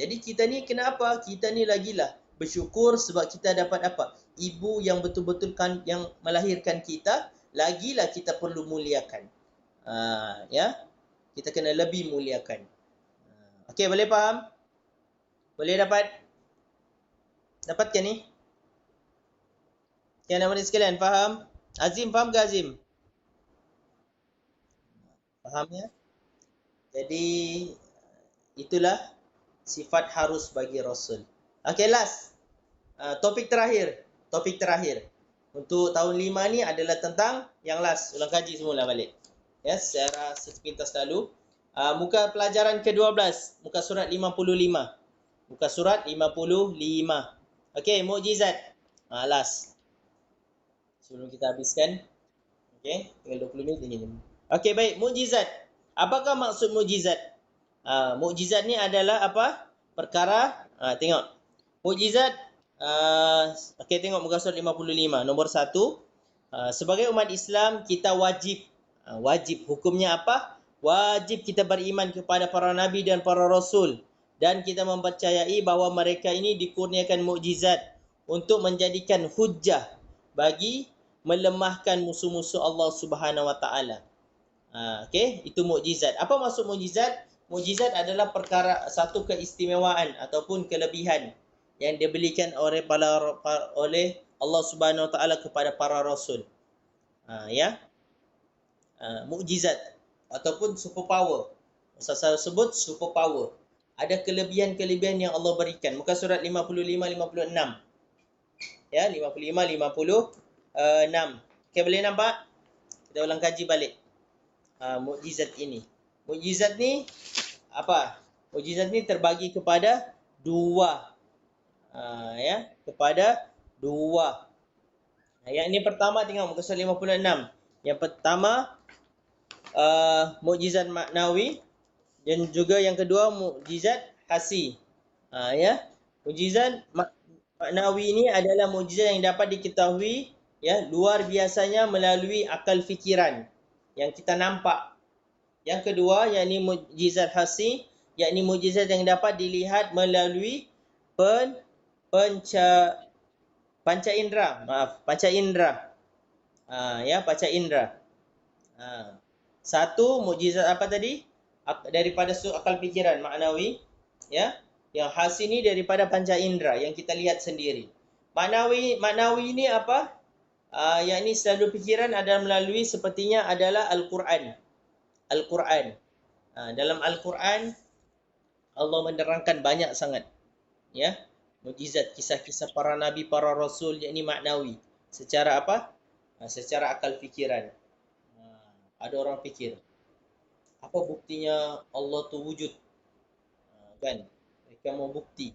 Jadi kita ni kenapa? Kita ni lagilah bersyukur sebab kita dapat apa? Ibu yang betul-betul kan yang melahirkan kita, lagilah kita perlu muliakan. Ya, kita kena lebih muliakan. Okey, boleh faham? Boleh dapatkan ni? Yang nama sekalian, faham? Azim, faham ke Azim? Faham ya? Jadi, itulah sifat harus bagi Rasul. Okey, last. Topik terakhir. Topik terakhir. Untuk tahun 5 ni adalah tentang yang last. Ulang kaji semula balik. Ya, secara sepintas lalu. Muka pelajaran ke-12. Muka surat 55. Muka surat 55. Okey, mukjizat. Last. Sebelum kita habiskan. Okey, tinggal 20 minit lagi. Okey, baik. Mukjizat. Apakah maksud mukjizat? Mukjizat ni adalah apa? Perkara. Tengok. Mukjizat. Okey, tengok muka surat 55. Nombor 1. Sebagai umat Islam, kita wajib. Wajib. Hukumnya apa? Wajib kita beriman kepada para nabi dan para rasul. Dan kita mempercayai bahawa mereka ini dikurniakan mukjizat untuk menjadikan hujjah bagi melemahkan musuh-musuh Allah Subhanahu Wa Taala. Okey, itu mukjizat. Apa maksud mukjizat? Mukjizat adalah perkara satu keistimewaan ataupun kelebihan yang diberikan oleh Allah Subhanahu Wa Taala kepada para rasul. Ya. Mukjizat ataupun superpower. Saya sebut superpower. Ada kelebihan-kelebihan yang Allah berikan. Muka surat 55-56. Ya, 55-56. Okey, boleh nampak? Kita ulang kaji balik. Mukjizat ini. Mukjizat ni apa? Mukjizat ni terbagi kepada dua. Ya, kepada dua. Yang ini pertama tengok muka surat 56. Yang pertama mukjizat maknawi dan juga yang kedua mukjizat hasi. Ya. Mukjizat maknawi ini adalah mukjizat yang dapat diketahui ya luar biasanya melalui akal fikiran yang kita nampak. Yang kedua yakni mukjizat hasi, yakni mukjizat yang dapat dilihat melalui panca indera. Panca indera. Ya, panca indera. Satu mukjizat apa tadi? Daripada akal fikiran maknawi, ya. Yang hasi ni daripada panca indera yang kita lihat sendiri. Maknawi ini apa? Yakni selalu fikiran adalah melalui sepertinya adalah Al-Quran. Al-Quran. Dalam Al-Quran Allah menerangkan banyak sangat, ya, mukjizat, kisah-kisah para nabi, para rasul, yakni maknawi. Secara apa? Secara akal fikiran. Ada orang fikir, apa buktinya Allah tu wujud? Kan? Mereka mau bukti.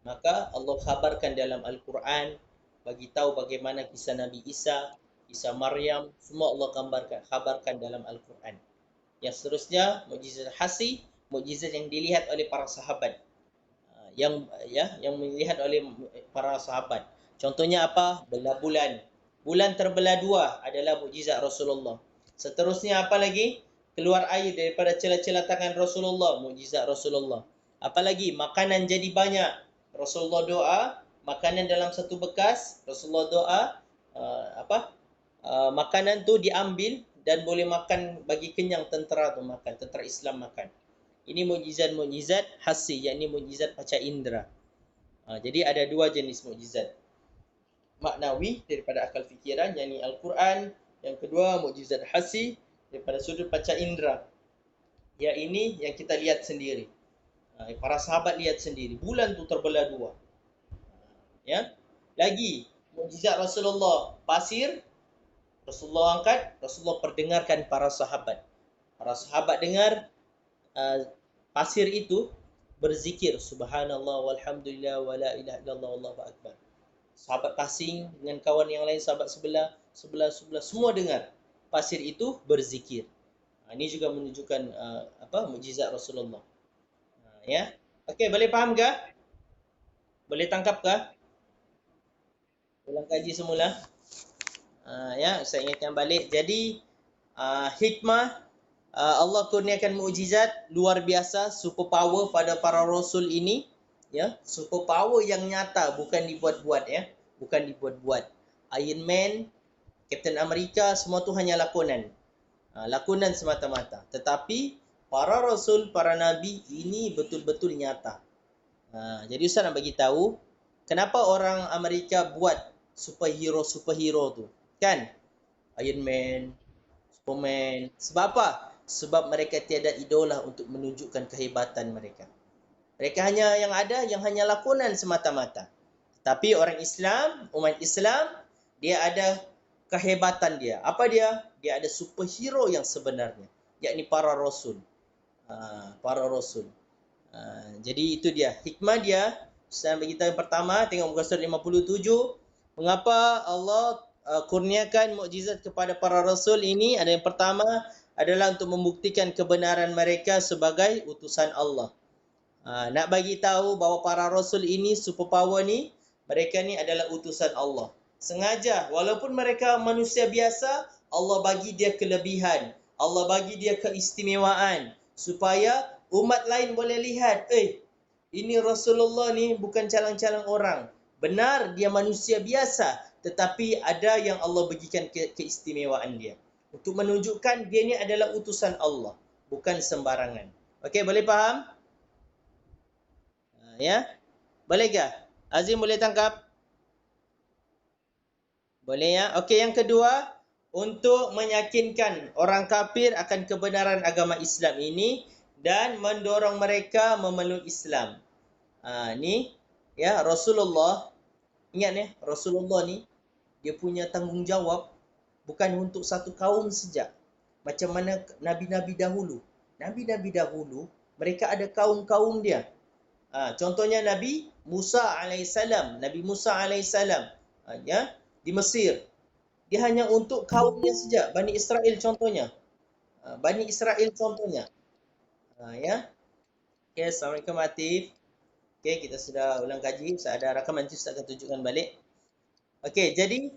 Maka Allah khabarkan dalam Al-Quran, bagi tahu bagaimana kisah Nabi Isa, kisah Maryam, semua Allah khabarkan dalam Al-Quran. Yang seterusnya, mukjizat hasi, mukjizat yang dilihat oleh para sahabat. Yang dilihat oleh para sahabat. Contohnya apa? Belah bulan. Bulan terbelah dua adalah mukjizat Rasulullah. Seterusnya apa lagi? Keluar air daripada celah-celah tangan Rasulullah, mukjizat Rasulullah. Apa lagi? Makanan jadi banyak. Rasulullah doa, makanan dalam satu bekas, Rasulullah doa, makanan tu diambil dan boleh makan bagi kenyang tentera tu makan, tentera Islam makan. Ini mukjizat hasi, yakni mukjizat panca indera. Jadi ada dua jenis mukjizat. Maknawi daripada akal fikiran, yakni Al-Quran. Yang kedua mukjizat hasi daripada sudut panca indera. Ya, ini yang kita lihat sendiri. Para sahabat lihat sendiri. Bulan tu terbelah dua. Ya. Lagi mukjizat Rasulullah, pasir Rasulullah angkat, Rasulullah perdengarkan para sahabat. Para sahabat dengar pasir itu berzikir subhanallah walhamdulillah wala ilaha illallah wallahu akbar. Sahabat pasing dengan kawan yang lain, sahabat sebelah semua dengar pasir itu berzikir. Ini juga menunjukkan mukjizat Rasulullah. Ya. Okey, boleh faham ke? Boleh tangkap ke? Ulang kaji semula. Ya, saya ingatkan balik. Jadi hikmah Allah kurniakan mukjizat luar biasa, superpower pada para rasul ini, Ya, superpower yang nyata, bukan dibuat-buat ya. Bukan dibuat-buat. Iron Man, Captain America, semua tu hanya lakonan. Lakonan semata-mata. Tetapi para rasul, para nabi ini betul-betul nyata. Jadi Ustaz nak bagi tahu kenapa orang Amerika buat superhero tu. Kan? Iron Man, Superman. Sebab apa? Sebab mereka tiada idola untuk menunjukkan kehebatan mereka. Mereka hanya yang hanya lakonan semata-mata. Tapi orang Islam, umat Islam, dia ada kehebatan dia. Apa dia? Dia ada superhero yang sebenarnya, yakni para rasul. Para rasul. Jadi itu dia. Hikmah dia, saya bagi tahu yang pertama, tengok muka surat 57. Mengapa Allah kurniakan mukjizat kepada para rasul ini? Ada yang pertama adalah untuk membuktikan kebenaran mereka sebagai utusan Allah. Nak bagi tahu bahawa para rasul ini, superpower ni, mereka ni adalah utusan Allah. Sengaja, walaupun mereka manusia biasa, Allah bagi dia kelebihan. Allah bagi dia keistimewaan. Supaya umat lain boleh lihat, ini Rasulullah ni bukan calang-calang orang. Benar, dia manusia biasa. Tetapi ada yang Allah bagikan keistimewaan dia. Untuk menunjukkan dia ni adalah utusan Allah. Bukan sembarangan. Okey, boleh faham? Ya, boleh ke? Azim boleh tangkap? Boleh ya. Okey, yang kedua, untuk meyakinkan orang kafir akan kebenaran agama Islam ini dan mendorong mereka memeluk Islam. Ni ya, Rasulullah, ingat ya, Rasulullah ni dia punya tanggungjawab bukan untuk satu kaum saja. Macam mana nabi-nabi dahulu. Nabi-nabi dahulu mereka ada kaum-kaum dia. Contohnya Nabi Musa alaihissalam. Nabi Musa alaihissalam ya, di Mesir. Dia hanya untuk kaumnya saja. Bani Israel contohnya. Bani Israel contohnya. Ya. Okay, Assalamualaikum Atif. Okay, kita sudah ulang kaji. Saya ada rakaman nanti Ustaz akan tunjukkan balik. Okay, jadi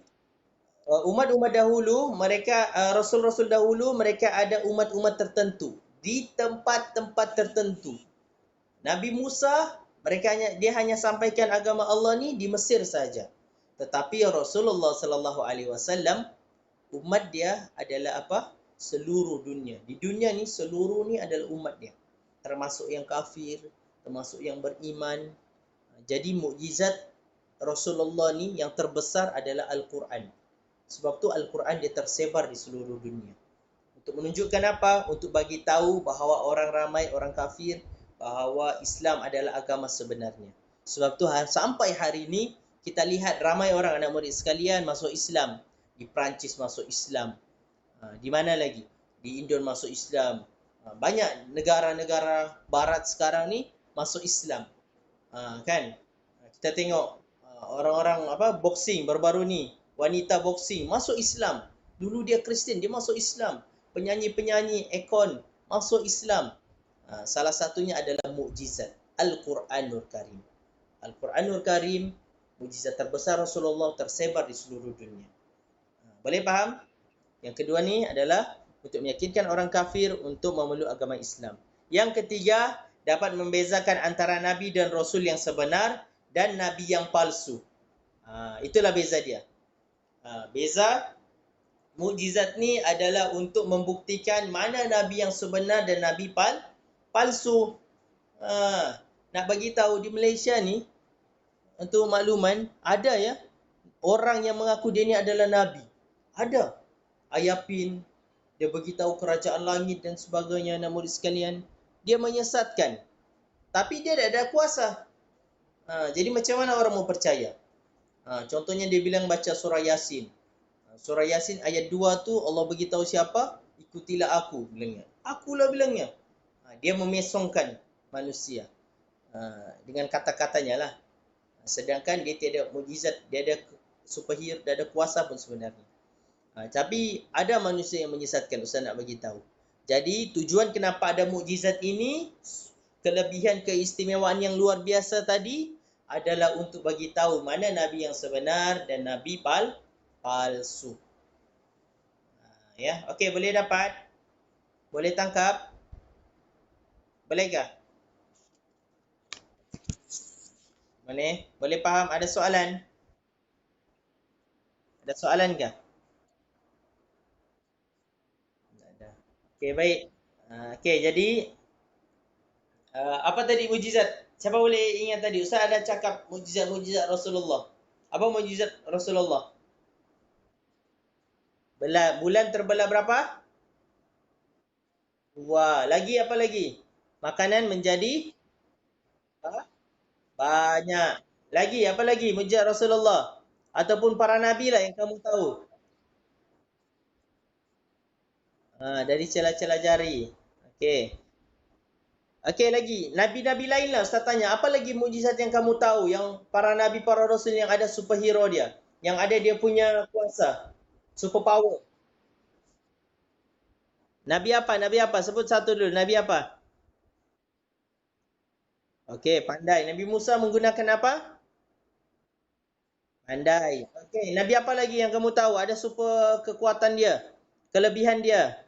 umat-umat dahulu, mereka rasul-rasul dahulu, mereka ada umat-umat tertentu di tempat-tempat tertentu. Nabi Musa, dia hanya sampaikan agama Allah ni di Mesir saja. Tetapi Rasulullah sallallahu alaihi wasallam, umat dia adalah apa? Seluruh dunia. Di dunia ni seluruh ni adalah umat dia. Termasuk yang kafir, termasuk yang beriman. Jadi mukjizat Rasulullah ni yang terbesar adalah Al-Quran. Sebab tu Al-Quran dia tersebar di seluruh dunia. Untuk menunjukkan apa? Untuk bagi tahu bahawa orang ramai, orang kafir, bahawa Islam adalah agama sebenarnya. Sebab tu sampai hari ini kita lihat ramai orang anak murid sekalian masuk Islam. Di Perancis masuk Islam. Di mana lagi? Di Indon masuk Islam. Banyak negara-negara barat sekarang ni masuk Islam. Kan? Kita tengok orang-orang boxing baru-baru ni, wanita boxing masuk Islam. Dulu dia Kristian, dia masuk Islam. Penyanyi-penyanyi ikon masuk Islam. Salah satunya adalah mukjizat Al-Quranul Karim. Al-Quranul Karim, mukjizat terbesar Rasulullah, tersebar di seluruh dunia. Boleh faham? Yang kedua ni adalah untuk meyakinkan orang kafir untuk memeluk agama Islam. Yang ketiga, dapat membezakan antara Nabi dan Rasul yang sebenar dan Nabi yang palsu. Itulah beza dia. Beza mukjizat ni adalah untuk membuktikan mana Nabi yang sebenar dan Nabi palsu. Nak bagi tahu di Malaysia ni, untuk makluman, ada ya orang yang mengaku dia ni adalah Nabi. Ada. Ayapin, dia beritahu kerajaan langit dan sebagainya, anak murid sekalian. Dia menyesatkan. Tapi dia tak ada kuasa. Jadi macam mana orang mau percaya? Contohnya dia bilang baca surah Yasin. Surah Yasin ayat 2 tu Allah beritahu siapa? Ikutilah aku, bilangnya. Akulah bilangnya. Dia memesongkan manusia dengan kata-katanya lah. Sedangkan dia tiada mukjizat, dia ada superhero, dia ada kuasa pun sebenarnya. Tapi ada manusia yang menyesatkan, Ustaz nak bagi tahu. Jadi tujuan kenapa ada mukjizat ini, kelebihan keistimewaan yang luar biasa tadi adalah untuk bagi tahu mana Nabi yang sebenar dan Nabi palsu. Ya, okey, boleh dapat? Boleh tangkap? Bolehkah? Boleh? Boleh faham? Ada soalan? Ada soalan ke? Tak ada. Okey, baik. Okey, jadi apa tadi mujizat? Siapa boleh ingat tadi? Ustaz ada cakap mujizat-mujizat Rasulullah. Apa mujizat Rasulullah? Bulan terbelah berapa? Dua. Lagi apa lagi? Makanan menjadi ah, banyak. Lagi apa lagi? Mujizat Rasulullah ataupun para nabi lah yang kamu tahu. Dari celah-celah jari. Okey. Okey lagi. Nabi-nabi lain lah Ustaz tanya. Apa lagi mujizat yang kamu tahu yang para nabi, para rasul yang ada superhero dia? Yang ada dia punya kuasa. Super power. Nabi apa? Nabi apa? Sebut satu dulu. Nabi apa? Okey, pandai. Nabi Musa menggunakan apa? Pandai. Okey, Nabi apa lagi yang kamu tahu? Ada super kekuatan dia. Kelebihan dia.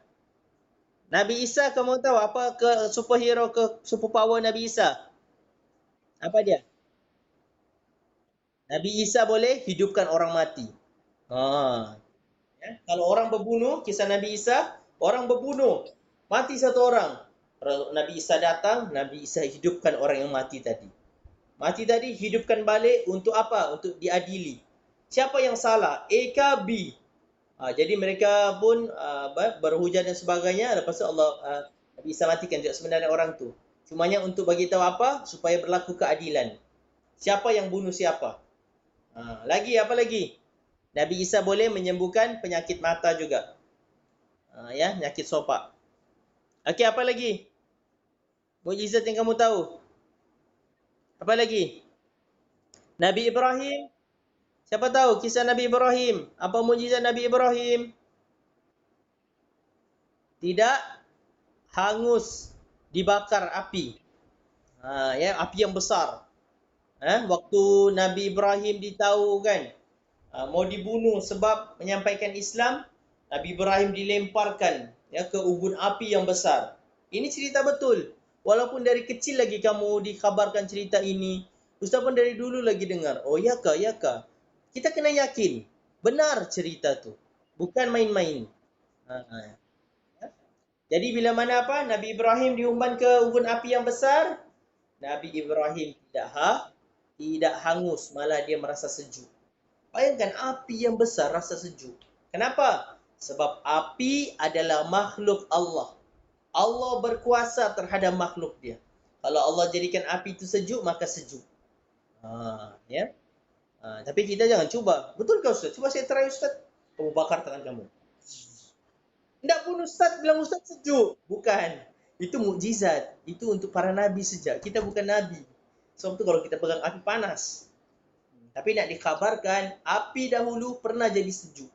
Nabi Isa kamu tahu apa ke superhero ke superpower Nabi Isa? Apa dia? Nabi Isa boleh hidupkan orang mati. Ha. Ya. Kalau orang berbunuh, kisah Nabi Isa, orang berbunuh, mati satu orang. Nabi Isa datang, Nabi Isa hidupkan orang yang mati tadi. Mati tadi hidupkan balik untuk apa? Untuk diadili. Siapa yang salah? A ke B? Jadi mereka pun berhujah dan sebagainya. Lepas tu Allah Nabi Isa matikan juga sebenarnya orang tu. Cumanya untuk bagi tahu apa? Supaya berlaku keadilan. Siapa yang bunuh siapa? Lagi apa lagi? Nabi Isa boleh menyembuhkan penyakit mata juga. Ya, penyakit sopak. Okey, apa lagi? Mukjizat yang kamu tahu? Apa lagi? Nabi Ibrahim. Siapa tahu kisah Nabi Ibrahim? Apa mukjizat Nabi Ibrahim? Tidak hangus dibakar api. Ya, api yang besar. Waktu Nabi Ibrahim ditahu kan, mau dibunuh sebab menyampaikan Islam, Nabi Ibrahim dilemparkan ya ke ubun api yang besar. Ini cerita betul. Walaupun dari kecil lagi kamu dikabarkan cerita ini, Ustaz pun dari dulu lagi dengar. Oh ya kah, ya kah? Kita kena yakin, benar cerita tu. Bukan main-main. Ha, ha. Jadi bila mana apa? Nabi Ibrahim diumban ke ubun api yang besar, Nabi Ibrahim tidak hangus, malah dia merasa sejuk. Bayangkan api yang besar rasa sejuk. Kenapa? Sebab api adalah makhluk Allah. Allah berkuasa terhadap makhluk dia. Kalau Allah jadikan api itu sejuk, maka sejuk. Ya. Tapi kita jangan cuba. Betul kau Ustaz? Cuba saya try Ustaz. Kamu bakar tangan kamu. Tidak pun Ustaz bilang Ustaz sejuk. Bukan. Itu mukjizat. Itu untuk para nabi saja. Kita bukan nabi. Sebab itu kalau kita pegang api panas. Tapi nak dikabarkan, api dahulu pernah jadi sejuk.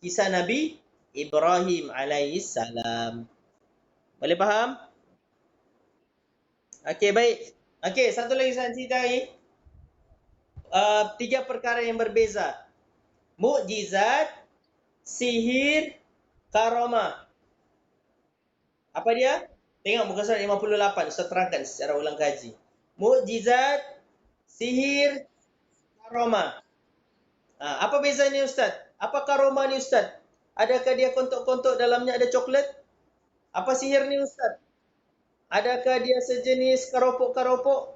Kisah Nabi Ibrahim alaihissalam. Boleh faham? Okey, baik. Okey, satu lagi saya cerita lagi. Tiga perkara yang berbeza. Mukjizat, sihir, karamah. Apa dia? Tengok muka surat 58. Ustaz terangkan secara ulang kaji. Mukjizat, sihir, karamah. Apa bezanya Ustaz? Apa karamah ni Ustaz? Adakah dia kontok-kontok dalamnya ada coklat? Apa sihir ni Ustaz? Adakah dia sejenis keropok-keropok?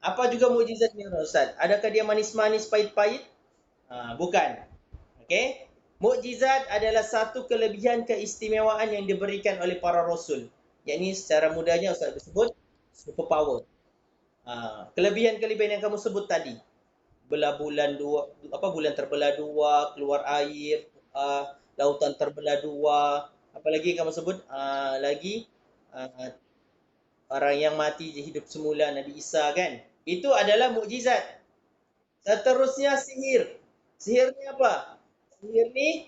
Apa juga mukjizatnya Ustaz? Adakah dia manis-manis, pahit-pahit? Bukan. Okey. Mukjizat adalah satu kelebihan keistimewaan yang diberikan oleh para rasul. Yakni secara mudahnya Ustaz sebut superpower. Kelebihan-kelebihan yang kamu sebut tadi. Belah bulan dua, apa bulan terbelah dua, keluar air, lautan terbelah dua. Apa lagi kamu sebut? Lagi uh, orang yang mati hidup semula Nabi Isa kan. Itu adalah mukjizat. Seterusnya sihir. Sihir ni apa? Sihir ni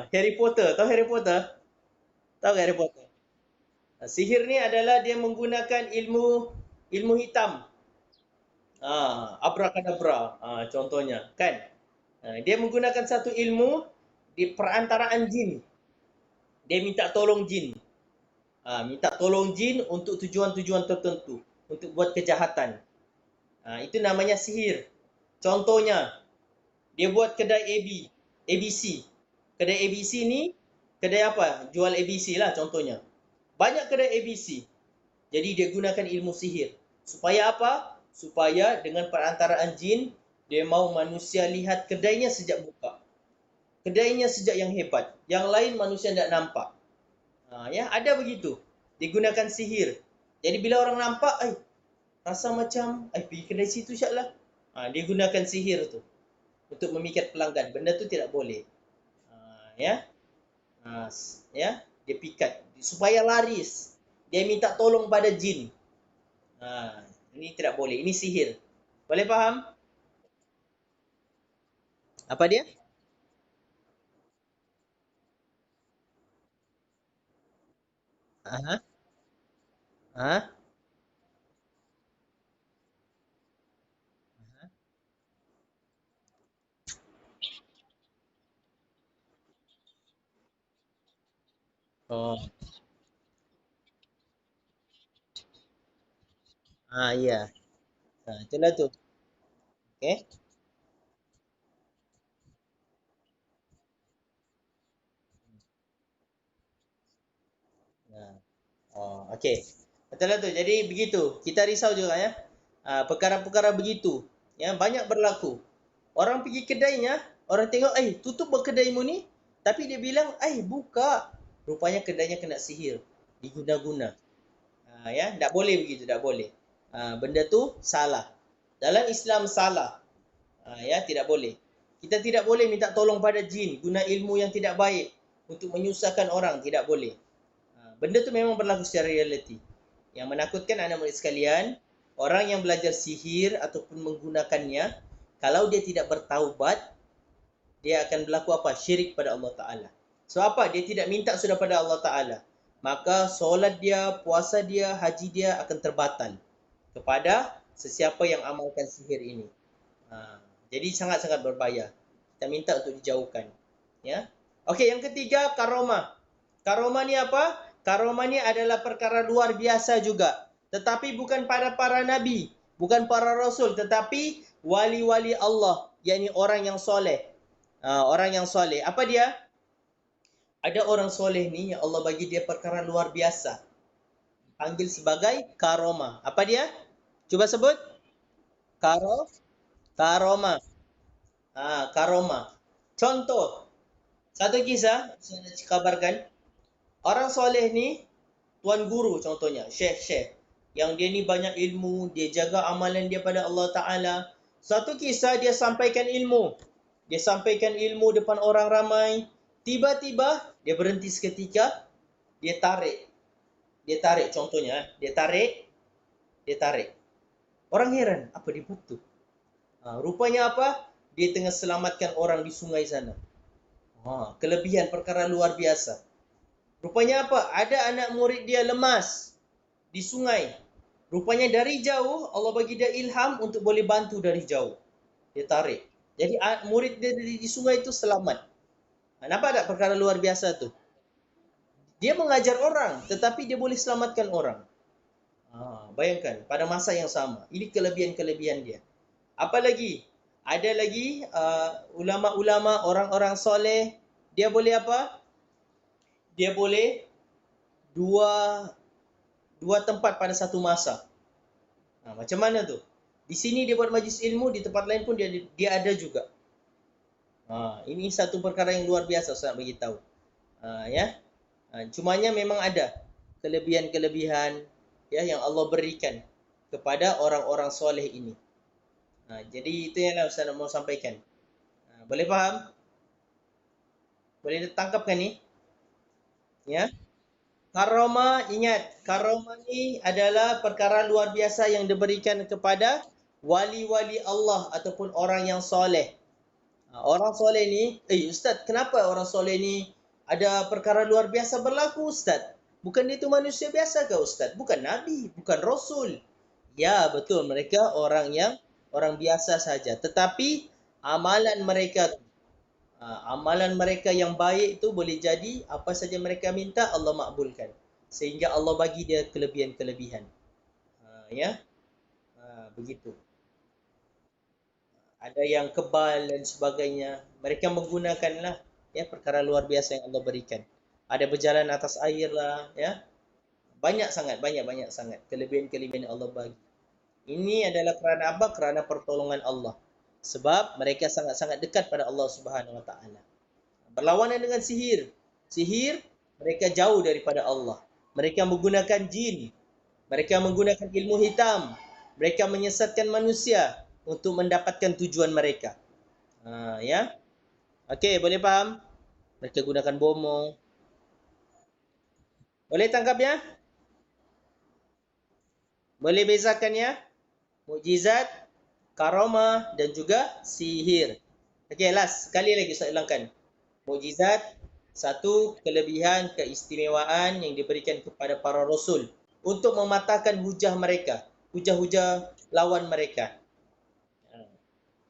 Harry Potter. Tahu Harry Potter? Tahu Harry Potter? Sihir ni adalah dia menggunakan ilmu hitam. Abrakadabra contohnya kan. Dia menggunakan satu ilmu di perantaraan jin. Dia minta tolong jin. Minta tolong jin untuk tujuan-tujuan tertentu, untuk buat kejahatan. Itu namanya sihir. Contohnya, dia buat kedai ABC. Kedai ABC ni, kedai apa? Jual ABC lah contohnya. Banyak kedai ABC. Jadi dia gunakan ilmu sihir. Supaya apa? Supaya dengan perantaraan jin, dia mau manusia lihat kedainya sejak buka. Kedainya sejak yang hebat. Yang lain manusia tidak nampak. Ya, ada begitu. Digunakan sihir. Jadi bila orang nampak, rasa macam, pergi kedai situ syaklah. Dia gunakan sihir tu untuk memikat pelanggan. Benda tu tidak boleh. Ya, ya, dia pikat supaya laris. Dia minta tolong pada jin. Ini tidak boleh. Ini sihir. Boleh faham? Apa dia? Aha. Ha? Oh. Iya. Itulah tu. Okey. Nah. Okey. Betul lah tu. Jadi begitu. Kita risau juga ya. Perkara-perkara begitu. Ya, banyak berlaku. Orang pergi kedainya, orang tengok, tutup kedaimu ni. Tapi dia bilang, buka. Rupanya kedainya kena sihir. Diguna-guna. Ya, tak boleh begitu, tak boleh. Benda tu salah. Dalam Islam salah. Ya, tidak boleh. Kita tidak boleh minta tolong pada jin, guna ilmu yang tidak baik untuk menyusahkan orang, tidak boleh. Benda tu memang berlaku secara realiti. Yang menakutkan anak murid sekalian, orang yang belajar sihir ataupun menggunakannya, kalau dia tidak bertaubat, dia akan berlaku apa? Syirik pada Allah Ta'ala. So apa? Dia tidak minta sudah pada Allah Ta'ala. Maka solat dia, puasa dia, haji dia akan terbatal kepada sesiapa yang amalkan sihir ini. Jadi sangat-sangat berbahaya. Kita minta untuk dijauhkan. Ya. Okey, yang ketiga karomah. Karomah ni apa? Karomah ni adalah perkara luar biasa juga. Tetapi bukan pada para nabi, bukan para rasul, tetapi wali-wali Allah, yakni orang yang soleh. Orang yang soleh. Apa dia? Ada orang soleh ni yang Allah bagi dia perkara luar biasa. Panggil sebagai karomah. Apa dia? Cuba sebut. Karo, karomah. Karomah. Contoh, satu kisah saya nak kabarkan. Orang soleh ni, tuan guru contohnya, syekh-syekh. Yang dia ni banyak ilmu, dia jaga amalan dia pada Allah Ta'ala. Satu kisah dia sampaikan ilmu. Dia sampaikan ilmu depan orang ramai. Tiba-tiba, dia berhenti seketika, dia tarik. Dia tarik contohnya, dia tarik. Orang heran, apa dia buat tu? Rupanya apa? Dia tengah selamatkan orang di sungai sana. Kelebihan perkara luar biasa. Rupanya apa? Ada anak murid dia lemas di sungai. Rupanya dari jauh Allah bagi dia ilham untuk boleh bantu dari jauh. Dia tarik. Jadi murid dia di sungai itu selamat. Nampak tak perkara luar biasa tu? Dia mengajar orang tetapi dia boleh selamatkan orang. Bayangkan pada masa yang sama. Ini kelebihan-kelebihan dia. Apa lagi? Ada lagi ulama-ulama, orang-orang soleh, dia boleh apa? Dia boleh dua dua tempat pada satu masa. Macam mana tu? Di sini dia buat majlis ilmu, di tempat lain pun dia ada juga. Ini satu perkara yang luar biasa saya nak bagi tahu. Ya. Cumanya memang ada kelebihan-kelebihan ya yang Allah berikan kepada orang-orang soleh ini. Jadi itu yang Ustaz nak mau sampaikan. Boleh faham? Boleh tangkapkan ni? Ya. Karomah, ingat, karomah ni adalah perkara luar biasa yang diberikan kepada wali-wali Allah ataupun orang yang soleh. Orang soleh ni, Ustaz, kenapa orang soleh ni ada perkara luar biasa berlaku, Ustaz? Bukan itu manusia biasa ke, Ustaz? Bukan Nabi, bukan Rasul. Ya, betul. Mereka orang biasa saja. Tetapi amalan mereka amalan mereka yang baik tu boleh jadi apa saja mereka minta Allah makbulkan. Sehingga Allah bagi dia kelebihan-kelebihan. Ya. Begitu. ada yang kebal dan sebagainya. Mereka menggunakanlah ya perkara luar biasa yang Allah berikan. Ada berjalan atas air lah ya. Banyak sangat kelebihan-kelebihan yang Allah bagi. Ini adalah kerana apa? Kerana pertolongan Allah. Sebab mereka sangat-sangat dekat pada Allah Subhanahu Wa Taala. Berlawanan dengan sihir. Sihir mereka jauh daripada Allah. Mereka menggunakan jin. Mereka menggunakan ilmu hitam. Mereka menyesatkan manusia untuk mendapatkan tujuan mereka. Ya. Okey, boleh faham? Mereka gunakan bomo. Boleh tangkap ya? Boleh bezakan ya? Mukjizat, karamah dan juga sihir. Okey, last sekali lagi saya ulangkan. Mukjizat, satu kelebihan keistimewaan yang diberikan kepada para rasul untuk mematahkan hujah mereka, hujah-hujah lawan mereka.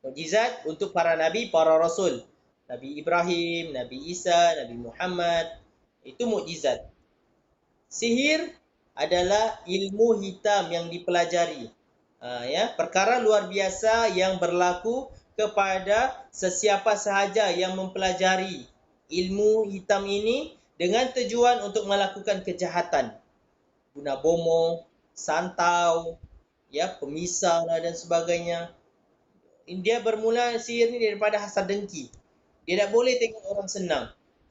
Mukjizat untuk para nabi, para rasul. Nabi Ibrahim, Nabi Isa, Nabi Muhammad. Itu mukjizat. Sihir adalah ilmu hitam yang dipelajari. Ya, perkara luar biasa yang berlaku kepada sesiapa sahaja yang mempelajari ilmu hitam ini dengan tujuan untuk melakukan kejahatan. Guna bomo, santau, ya, pemisah dan sebagainya. Dia bermula sihir ni daripada hasad dengki. Dia tak boleh tengok orang senang.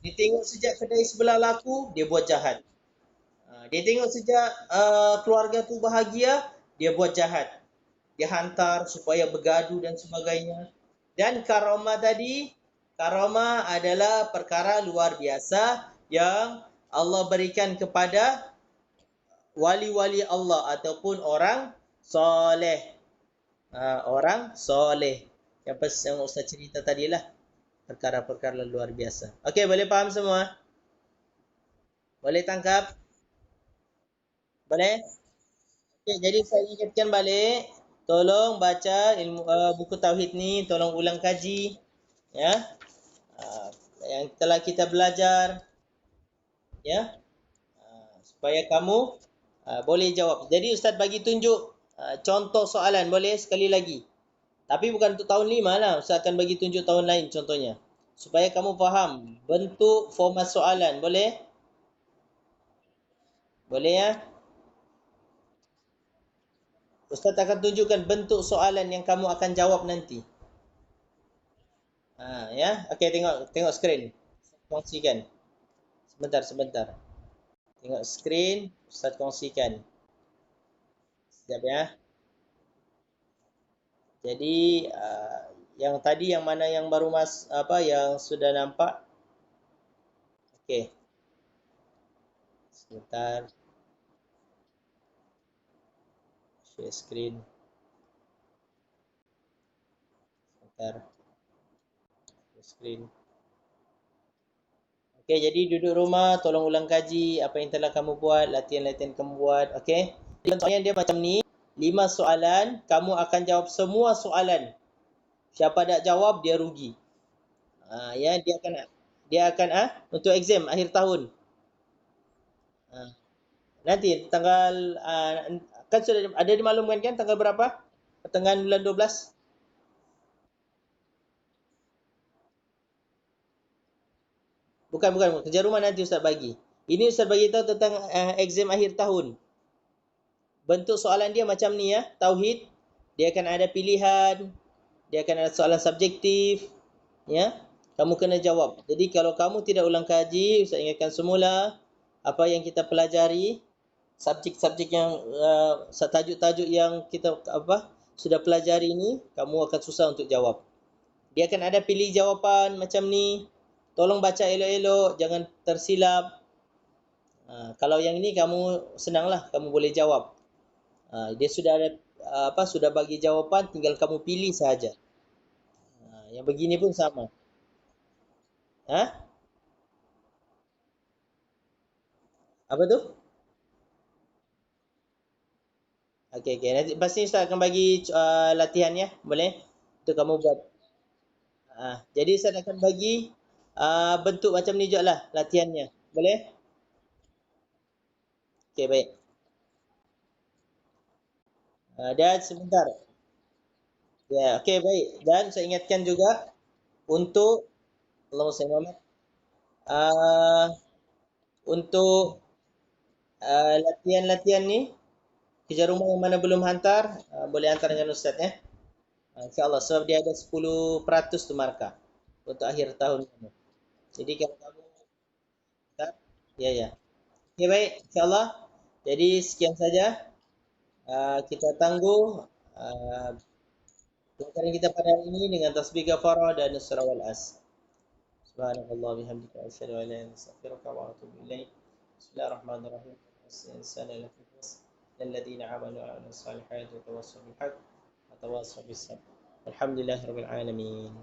Dia tengok sejak kedai sebelah laku, dia buat jahat. Dia tengok sejak keluarga tu bahagia, dia buat jahat. Dia hantar supaya bergaduh dan sebagainya. Dan karomah tadi, karomah adalah perkara luar biasa yang Allah berikan kepada wali-wali Allah ataupun orang soleh. Orang soleh. Yang Ustaz cerita tadilah. Perkara-perkara luar biasa. Okey, boleh faham semua? Boleh tangkap? Boleh? Okey, jadi saya ingatkan balik. Tolong baca buku tauhid ni, tolong ulang kaji ya. Uh, yang telah kita belajar ya. Supaya kamu boleh jawab. Jadi ustaz bagi tunjuk contoh soalan boleh sekali lagi. Tapi bukan untuk tahun 5 lah. Ustaz akan bagi tunjuk tahun lain contohnya. Supaya kamu faham bentuk format soalan. Boleh? Boleh ya? Ustaz akan tunjukkan bentuk soalan yang kamu akan jawab nanti. Ya. Okey, tengok skrin. Kongsikan. Sebentar. Tengok skrin, Ustaz kongsikan. Sekejap ya. Jadi yang tadi yang mana yang baru yang sudah nampak? Okey. Sebentar. Share screen. Sebentar. Share screen. Okey, jadi duduk rumah, tolong ulang kaji apa yang telah kamu buat, latihan-latihan kamu buat. Okey. Contohnya dia macam ni, 5 soalan, kamu akan jawab semua soalan. Siapa tak jawab dia rugi. Ya dia akan untuk exam akhir tahun. Nanti tanggal kan sudah ada dimaklumkan kan tanggal berapa? Pertengahan bulan 12. Bukan kerja rumah nanti Ustaz bagi. Ini Ustaz bagi tahu tentang exam akhir tahun. Bentuk soalan dia macam ni ya, tauhid. Dia akan ada pilihan, dia akan ada soalan subjektif, ya. Kamu kena jawab. Jadi kalau kamu tidak ulang kaji, Ustaz ingatkan semula apa yang kita pelajari, subjek-subjek yang tajuk-tajuk yang kita sudah pelajari ini, kamu akan susah untuk jawab. Dia akan ada pilih jawapan macam ni. Tolong baca elok-elok, jangan tersilap. Kalau yang ini kamu senanglah, kamu boleh jawab. Dia sudah ada sudah bagi jawapan, tinggal kamu pilih saja. Yang begini pun sama. Apa tu? Okey. Nanti pasti Ustaz akan bagi latihan ya, boleh? Untuk kamu buat. Jadi Ustaz akan bagi bentuk macam ni jugalah latihannya. Boleh? Okey, baik. Dan sebentar. Ya, okey baik. Dan saya ingatkan juga untuk Allahumma salli Muhammad. Ah, untuk latihan-latihan ni kerja rumah yang mana belum hantar, boleh hantar dengan ustaz ya. InsyaAllah sebab dia ada 10% tu markah untuk akhir tahun kamu. Jadi kalau kamu hantar, ya ya. Okey baik, insyaAllah. Jadi sekian saja. Kita tangguh uh, pelajaran kita pada hari ini dengan tasbih kafarah dan surah wal as. Subhanallah bihamdika asyhadu an la ilaha illa anta astaghfiruka wa atubu ilaik. Bismillahirrahmanirrahim. Insana lafi khusr. الذين آمنوا وعملوا الصالحات وتواصوا بالحق وتواصوا بالصبر. الحمد لله رب العالمين.